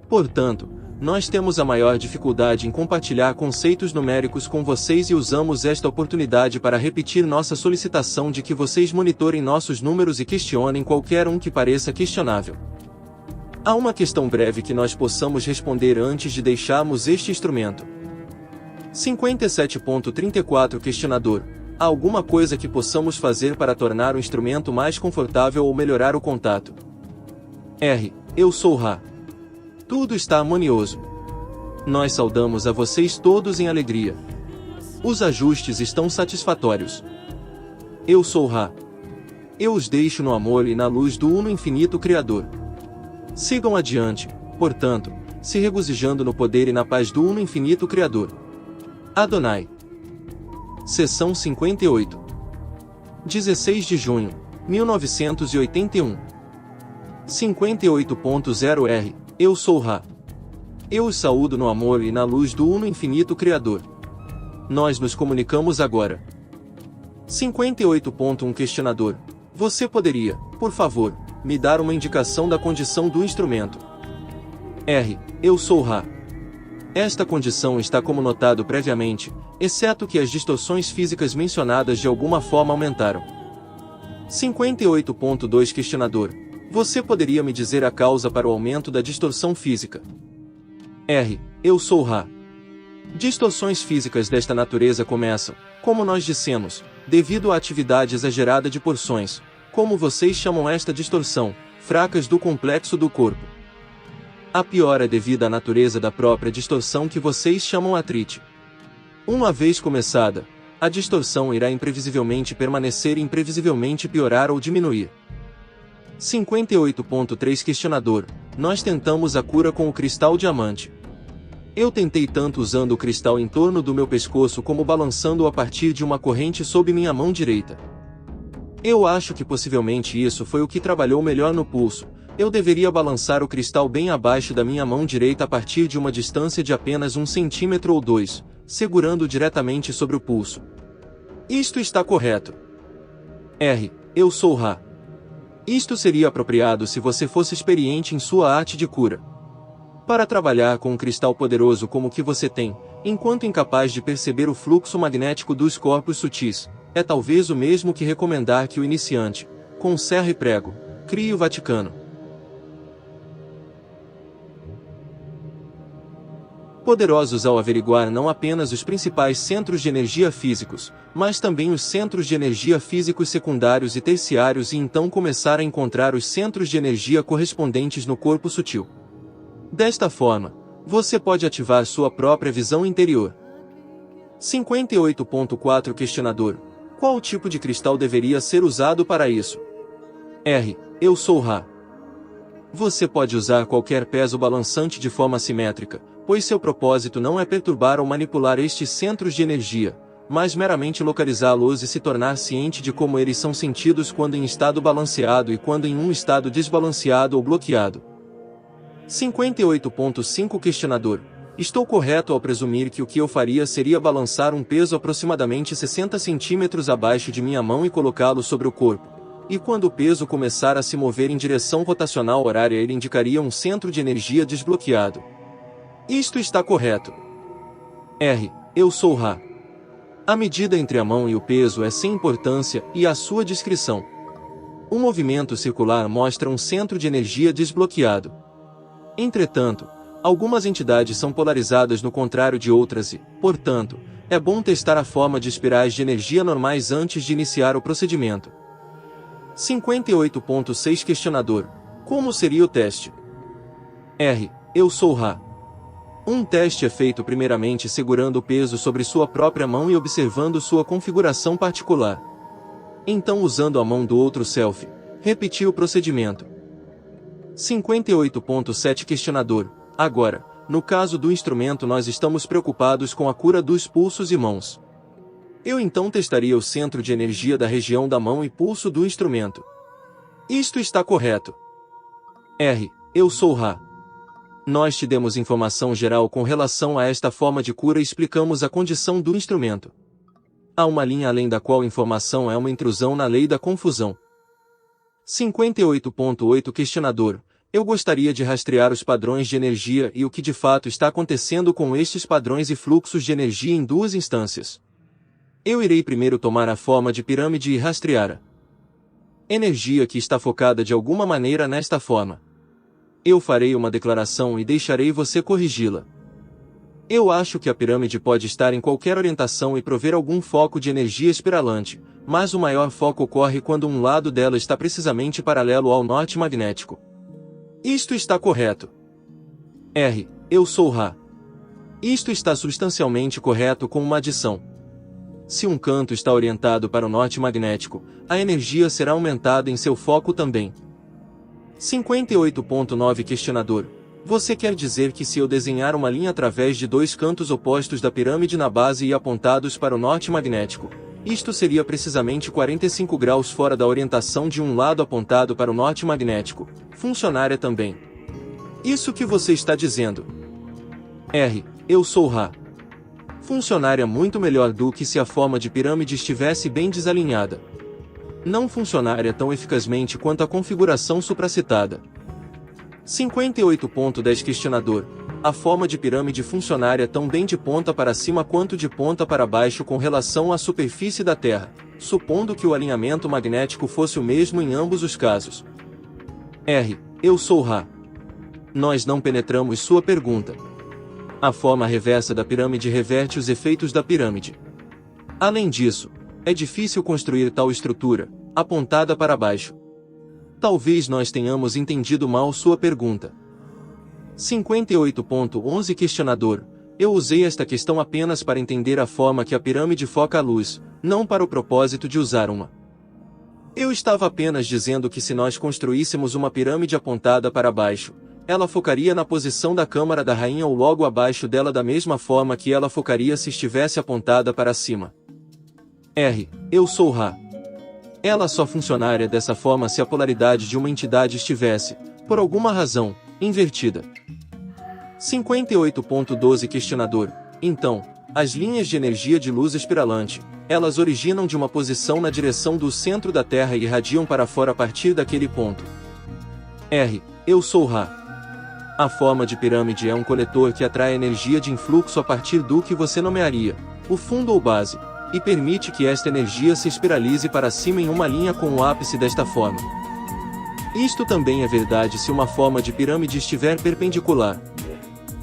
Portanto, nós temos a maior dificuldade em compartilhar conceitos numéricos com vocês e usamos esta oportunidade para repetir nossa solicitação de que vocês monitorem nossos números e questionem qualquer um que pareça questionável. Há uma questão breve que nós possamos responder antes de deixarmos este instrumento. 57.34 Questionador: há alguma coisa que possamos fazer para tornar o instrumento mais confortável ou melhorar o contato? R. Eu sou Ra. Tudo está harmonioso. Nós saudamos a vocês todos em alegria. Os ajustes estão satisfatórios. Eu sou Ra. Eu os deixo no amor e na luz do Uno Infinito Criador. Sigam adiante, portanto, se regozijando no poder e na paz do Uno Infinito Criador. Adonai. Seção 58. 16 de junho, 1981. 58.0 R. Eu sou Ra. Eu os saúdo no amor e na luz do Uno Infinito Criador. Nós nos comunicamos agora. 58.1 Questionador: você poderia, por favor, me dar uma indicação da condição do instrumento? R. Eu sou Ra. Esta condição está como notado previamente, exceto que as distorções físicas mencionadas de alguma forma aumentaram. 58.2 Questionador: você poderia me dizer a causa para o aumento da distorção física? R. Eu sou Ra. Distorções físicas desta natureza começam, como nós dissemos, devido à atividade exagerada de porções, como vocês chamam esta distorção, fracas do complexo do corpo. A pior é devida à natureza da própria distorção que vocês chamam atrite. Uma vez começada, a distorção irá imprevisivelmente permanecer e imprevisivelmente piorar ou diminuir. 58.3 Questionador: nós tentamos a cura com o cristal diamante. Eu tentei tanto usando o cristal em torno do meu pescoço como balançando-o a partir de uma corrente sob minha mão direita. Eu acho que possivelmente isso foi o que trabalhou melhor no pulso. Eu deveria balançar o cristal bem abaixo da minha mão direita a partir de uma distância de apenas 1 centímetro ou 2, segurando diretamente sobre o pulso. Isto está correto. R. Eu sou Ra. Isto seria apropriado se você fosse experiente em sua arte de cura. Para trabalhar com um cristal poderoso como o que você tem, enquanto incapaz de perceber o fluxo magnético dos corpos sutis, é talvez o mesmo que recomendar que o iniciante, com serra e prego, crie o Vaticano. Poderosos ao averiguar não apenas os principais centros de energia físicos, mas também os centros de energia físicos secundários e terciários e então começar a encontrar os centros de energia correspondentes no corpo sutil. Desta forma, você pode ativar sua própria visão interior. 58.4 Questionador: qual tipo de cristal deveria ser usado para isso? R. Eu sou Ra. Você pode usar qualquer peso balançante de forma simétrica, pois seu propósito não é perturbar ou manipular estes centros de energia, mas meramente localizá-los e se tornar ciente de como eles são sentidos quando em estado balanceado e quando em um estado desbalanceado ou bloqueado. 58.5 Questionador: estou correto ao presumir que o que eu faria seria balançar um peso aproximadamente 60 centímetros abaixo de minha mão e colocá-lo sobre o corpo, e quando o peso começar a se mover em direção rotacional horária ele indicaria um centro de energia desbloqueado? Isto está correto. R. Eu sou Ra. A medida entre a mão e o peso é sem importância e à sua discrição. O movimento circular mostra um centro de energia desbloqueado. Entretanto, algumas entidades são polarizadas no contrário de outras e, portanto, é bom testar a forma de espirais de energia normais antes de iniciar o procedimento. 58.6 Questionador: como seria o teste? R. Eu sou Ra. Um teste é feito primeiramente segurando o peso sobre sua própria mão e observando sua configuração particular. Então, usando a mão do outro self, repetir o procedimento. 58.7 Questionador: agora, no caso do instrumento nós estamos preocupados com a cura dos pulsos e mãos. Eu então testaria o centro de energia da região da mão e pulso do instrumento. Isto está correto. R. Eu sou Ra. Nós te demos informação geral com relação a esta forma de cura e explicamos a condição do instrumento. Há uma linha além da qual informação é uma intrusão na lei da confusão. 58.8 Questionador: eu gostaria de rastrear os padrões de energia e o que de fato está acontecendo com estes padrões e fluxos de energia em duas instâncias. Eu irei primeiro tomar a forma de pirâmide e rastrear a energia que está focada de alguma maneira nesta forma. Eu farei uma declaração e deixarei você corrigi-la. Eu acho que a pirâmide pode estar em qualquer orientação e prover algum foco de energia espiralante, mas o maior foco ocorre quando um lado dela está precisamente paralelo ao norte magnético. Isto está correto. R. Eu sou Ra. Isto está substancialmente correto com uma adição. Se um canto está orientado para o norte magnético, a energia será aumentada em seu foco também. 58.9 Questionador: você quer dizer que se eu desenhar uma linha através de dois cantos opostos da pirâmide na base e apontados para o norte magnético, isto seria precisamente 45 graus fora da orientação de um lado apontado para o norte magnético, funcionária também? Isso que você está dizendo. R. Eu sou Ra. Funcionária muito melhor do que se a forma de pirâmide estivesse bem desalinhada. Não funcionaria tão eficazmente quanto a configuração supracitada. 58.10 Questionador: a forma de pirâmide funcionaria tão bem de ponta para cima quanto de ponta para baixo com relação à superfície da Terra, supondo que o alinhamento magnético fosse o mesmo em ambos os casos. R. Eu sou Ra. Nós não penetramos sua pergunta. A forma reversa da pirâmide reverte os efeitos da pirâmide. Além disso, é difícil construir tal estrutura, apontada para baixo. Talvez nós tenhamos entendido mal sua pergunta. 58.11 Questionador: eu usei esta questão apenas para entender a forma que a pirâmide foca a luz, não para o propósito de usar uma. Eu estava apenas dizendo que se nós construíssemos uma pirâmide apontada para baixo, ela focaria na posição da câmara da rainha ou logo abaixo dela da mesma forma que ela focaria se estivesse apontada para cima. R. Eu sou Ra. Ela só funcionaria dessa forma se a polaridade de uma entidade estivesse, por alguma razão, invertida. 58.12 Questionador: então, as linhas de energia de luz espiralante, elas originam de uma posição na direção do centro da Terra e irradiam para fora a partir daquele ponto. R. Eu sou Ra. A forma de pirâmide é um coletor que atrai energia de influxo a partir do que você nomearia o fundo ou base, e permite que esta energia se espiralize para cima em uma linha com o ápice desta forma. Isto também é verdade se uma forma de pirâmide estiver perpendicular.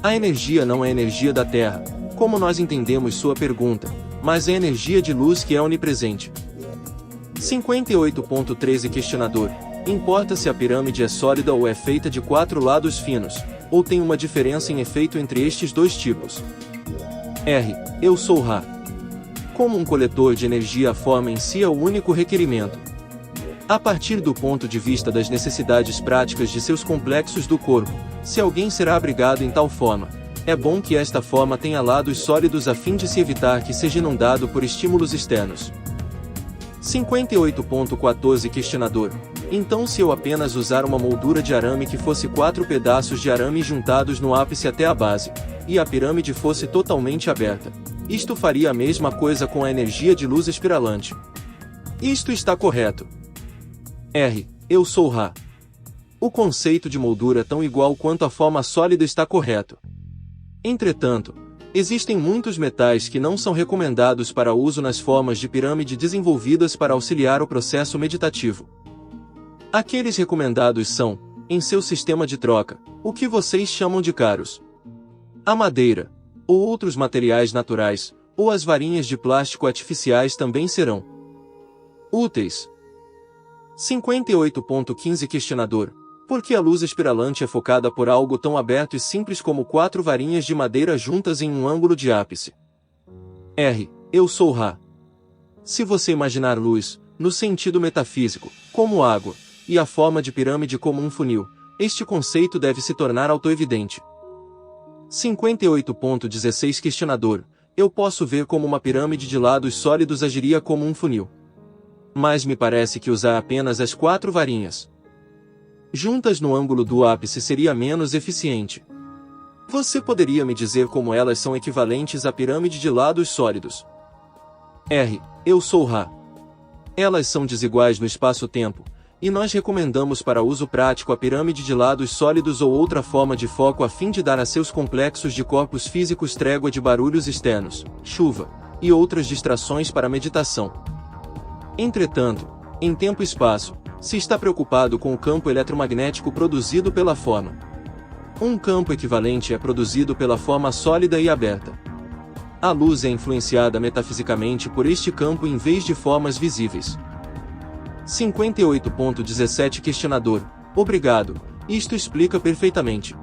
A energia não é energia da Terra, como nós entendemos sua pergunta, mas é energia de luz que é onipresente. 58.13 Questionador: importa se a pirâmide é sólida ou é feita de 4 lados finos, ou tem uma diferença em efeito entre estes dois tipos? R. Eu sou Ra. Como um coletor de energia, a forma em si é o único requerimento. A partir do ponto de vista das necessidades práticas de seus complexos do corpo, se alguém será abrigado em tal forma, É bom que esta forma tenha lados sólidos a fim de se evitar que seja inundado por estímulos externos. 58.14 Questionador. Então, se eu apenas usar uma moldura de arame que fosse 4 pedaços de arame juntados no ápice até a base, e a pirâmide fosse totalmente aberta, isto faria a mesma coisa com a energia de luz espiralante. Isto está correto. R. Eu sou Ra. O conceito de moldura tão igual quanto a forma sólida está correto. Entretanto, existem muitos metais que não são recomendados para uso nas formas de pirâmide desenvolvidas para auxiliar o processo meditativo. Aqueles recomendados são, em seu sistema de troca, o que vocês chamam de caros: a madeira, ou outros materiais naturais, ou as varinhas de plástico artificiais também serão úteis. 58.15 Questionador. Por que a luz espiralante é focada por algo tão aberto e simples como 4 varinhas de madeira juntas em um ângulo de ápice? R. Eu sou Ra. Se você imaginar luz, no sentido metafísico, como água, e a forma de pirâmide como um funil, este conceito deve se tornar autoevidente. 58.16 Questionador. Eu posso ver como uma pirâmide de lados sólidos agiria como um funil. Mas me parece que usar apenas as 4 varinhas juntas no ângulo do ápice seria menos eficiente. Você poderia me dizer como elas são equivalentes à pirâmide de lados sólidos? R. Eu sou Ra. Elas são desiguais no espaço-tempo, e nós recomendamos para uso prático a pirâmide de lados sólidos ou outra forma de foco a fim de dar a seus complexos de corpos físicos trégua de barulhos externos, chuva, e outras distrações para meditação. Entretanto, em tempo e espaço, se está preocupado com o campo eletromagnético produzido pela forma. Um campo equivalente é produzido pela forma sólida e aberta. A luz é influenciada metafisicamente por este campo em vez de formas visíveis. 58.17 Questionador. Obrigado, isto explica perfeitamente.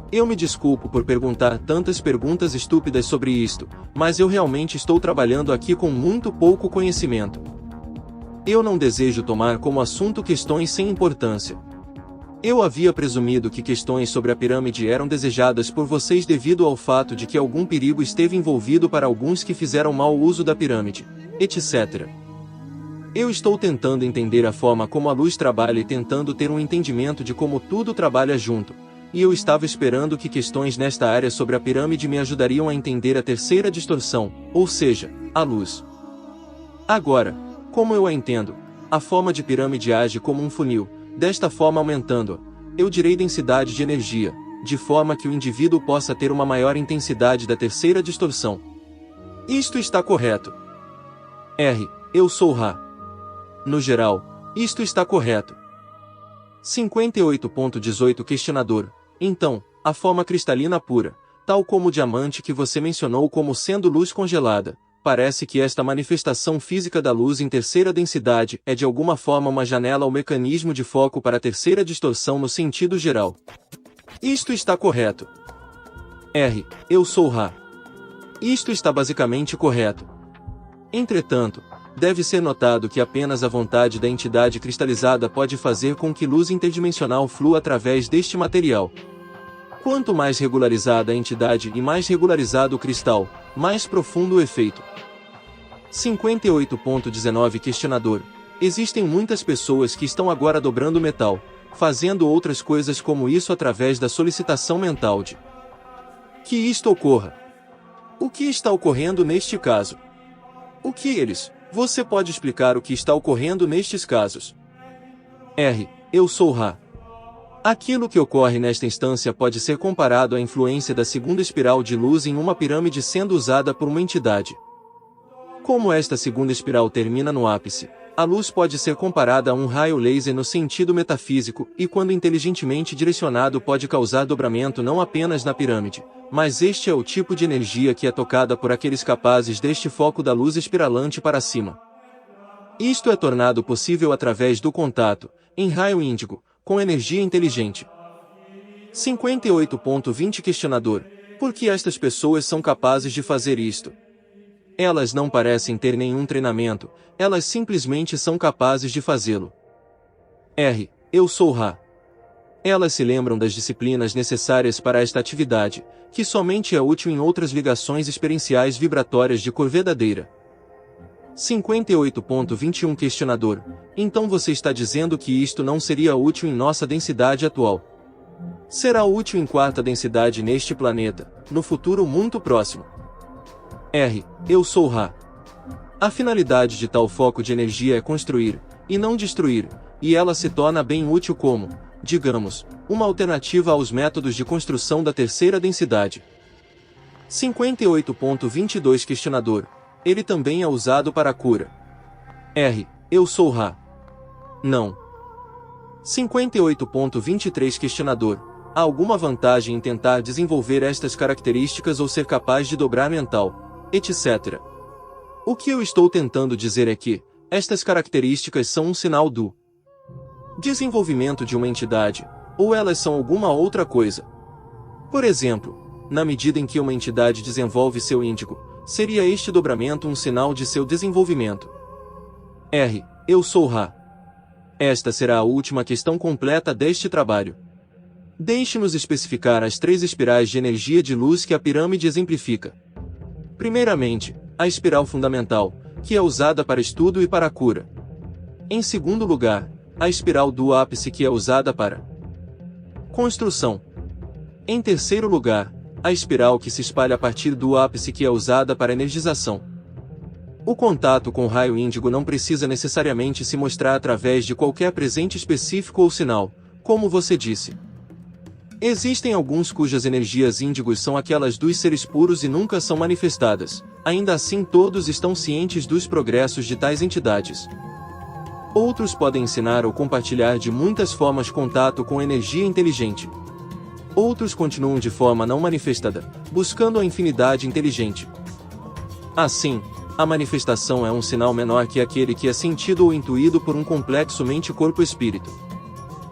Eu me desculpo por perguntar tantas perguntas estúpidas sobre isto, mas eu realmente estou trabalhando aqui com muito pouco conhecimento. Eu não desejo tomar como assunto questões sem importância. Eu havia presumido que questões sobre a pirâmide eram desejadas por vocês devido ao fato de que algum perigo esteve envolvido para alguns que fizeram mau uso da pirâmide, etc. Eu estou tentando entender a forma como a luz trabalha e tentando ter um entendimento de como tudo trabalha junto, e eu estava esperando que questões nesta área sobre a pirâmide me ajudariam a entender a terceira distorção, ou seja, a luz. Agora, como eu a entendo, a forma de pirâmide age como um funil, desta forma aumentando, eu direi densidade de energia, de forma que o indivíduo possa ter uma maior intensidade da terceira distorção. Isto está correto. R. Eu sou Ra. No geral, isto está correto. 58.18 Questionador. Então, a forma cristalina pura, tal como o diamante que você mencionou como sendo luz congelada, parece que esta manifestação física da luz em terceira densidade é de alguma forma uma janela ao mecanismo de foco para a terceira distorção no sentido geral. Isto está correto. R. Eu sou Ra. Isto está basicamente correto. Entretanto, deve ser notado que apenas a vontade da entidade cristalizada pode fazer com que luz interdimensional flua através deste material. Quanto mais regularizada a entidade e mais regularizado o cristal, mais profundo o efeito. 58.19 Questionador. Existem muitas pessoas que estão agora dobrando metal, fazendo outras coisas como isso através da solicitação mental de que isto ocorra. O que está ocorrendo neste caso? O que eles? Você pode explicar o que está ocorrendo nestes casos? R. Eu sou Ra. Aquilo que ocorre nesta instância pode ser comparado à influência da segunda espiral de luz em uma pirâmide sendo usada por uma entidade. Como esta segunda espiral termina no ápice, a luz pode ser comparada a um raio laser no sentido metafísico e quando inteligentemente direcionado pode causar dobramento não apenas na pirâmide, mas este é o tipo de energia que é tocada por aqueles capazes deste foco da luz espiralante para cima. Isto é tornado possível através do contato, em raio índigo, com energia inteligente. 58.20 Questionador. Por que estas pessoas são capazes de fazer isto? Elas não parecem ter nenhum treinamento, elas simplesmente são capazes de fazê-lo. R. Eu sou Ra. Elas se lembram das disciplinas necessárias para esta atividade, que somente é útil em outras ligações experienciais vibratórias de cor verdadeira. 58.21 Questionador: então você está dizendo que isto não seria útil em nossa densidade atual? Será útil em quarta densidade neste planeta, no futuro muito próximo. R. Eu sou Ra. A finalidade de tal foco de energia é construir, e não destruir, e ela se torna bem útil como, digamos, uma alternativa aos métodos de construção da terceira densidade. 58.22 Questionador: ele também é usado para a cura. R. Eu sou Ra. Não. 58.23 Questionador: há alguma vantagem em tentar desenvolver estas características ou ser capaz de dobrar mental, etc. O que eu estou tentando dizer é que, estas características são um sinal do desenvolvimento de uma entidade, ou elas são alguma outra coisa. Por exemplo, na medida em que uma entidade desenvolve seu índigo, seria este dobramento um sinal de seu desenvolvimento. R. Eu sou Ra. Esta será a última questão completa deste trabalho. Deixe-nos especificar as 3 espirais de energia de luz que a pirâmide exemplifica. Primeiramente, a espiral fundamental, que é usada para estudo e para a cura. Em segundo lugar, a espiral do ápice, que é usada para construção. Em terceiro lugar, a espiral que se espalha a partir do ápice, que é usada para energização. O contato com o raio índigo não precisa necessariamente se mostrar através de qualquer presente específico ou sinal, como você disse. Existem alguns cujas energias índigos são aquelas dos seres puros e nunca são manifestadas, ainda assim todos estão cientes dos progressos de tais entidades. Outros podem ensinar ou compartilhar de muitas formas contato com energia inteligente. Outros continuam de forma não manifestada, buscando a infinidade inteligente. Assim, a manifestação é um sinal menor que aquele que é sentido ou intuído por um complexo mente-corpo-espírito.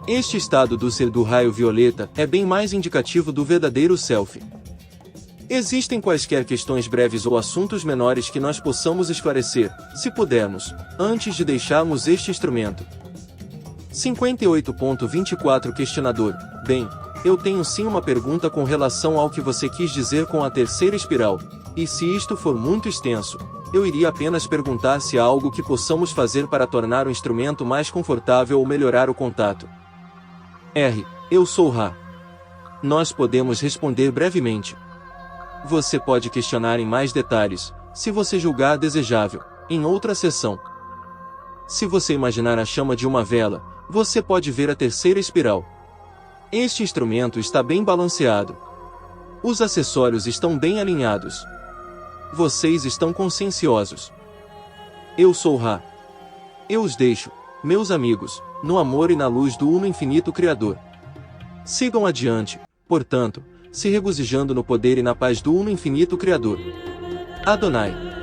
Este estado do ser do raio violeta é bem mais indicativo do verdadeiro Self. Existem quaisquer questões breves ou assuntos menores que nós possamos esclarecer, se pudermos, antes de deixarmos este instrumento. 58.24 Questionador: bem, eu tenho sim uma pergunta com relação ao que você quis dizer com a terceira espiral, e se isto for muito extenso, eu iria apenas perguntar se há algo que possamos fazer para tornar o instrumento mais confortável ou melhorar o contato. R. Eu sou Ra. Nós podemos responder brevemente. Você pode questionar em mais detalhes, se você julgar desejável, em outra sessão. Se você imaginar a chama de uma vela, você pode ver a terceira espiral. Este instrumento está bem balanceado. Os acessórios estão bem alinhados. Vocês estão conscienciosos. Eu sou Ra. Eu os deixo, meus amigos, no amor e na luz do Uno Infinito Criador. Sigam adiante, portanto, se regozijando no poder e na paz do Uno Infinito Criador. Adonai.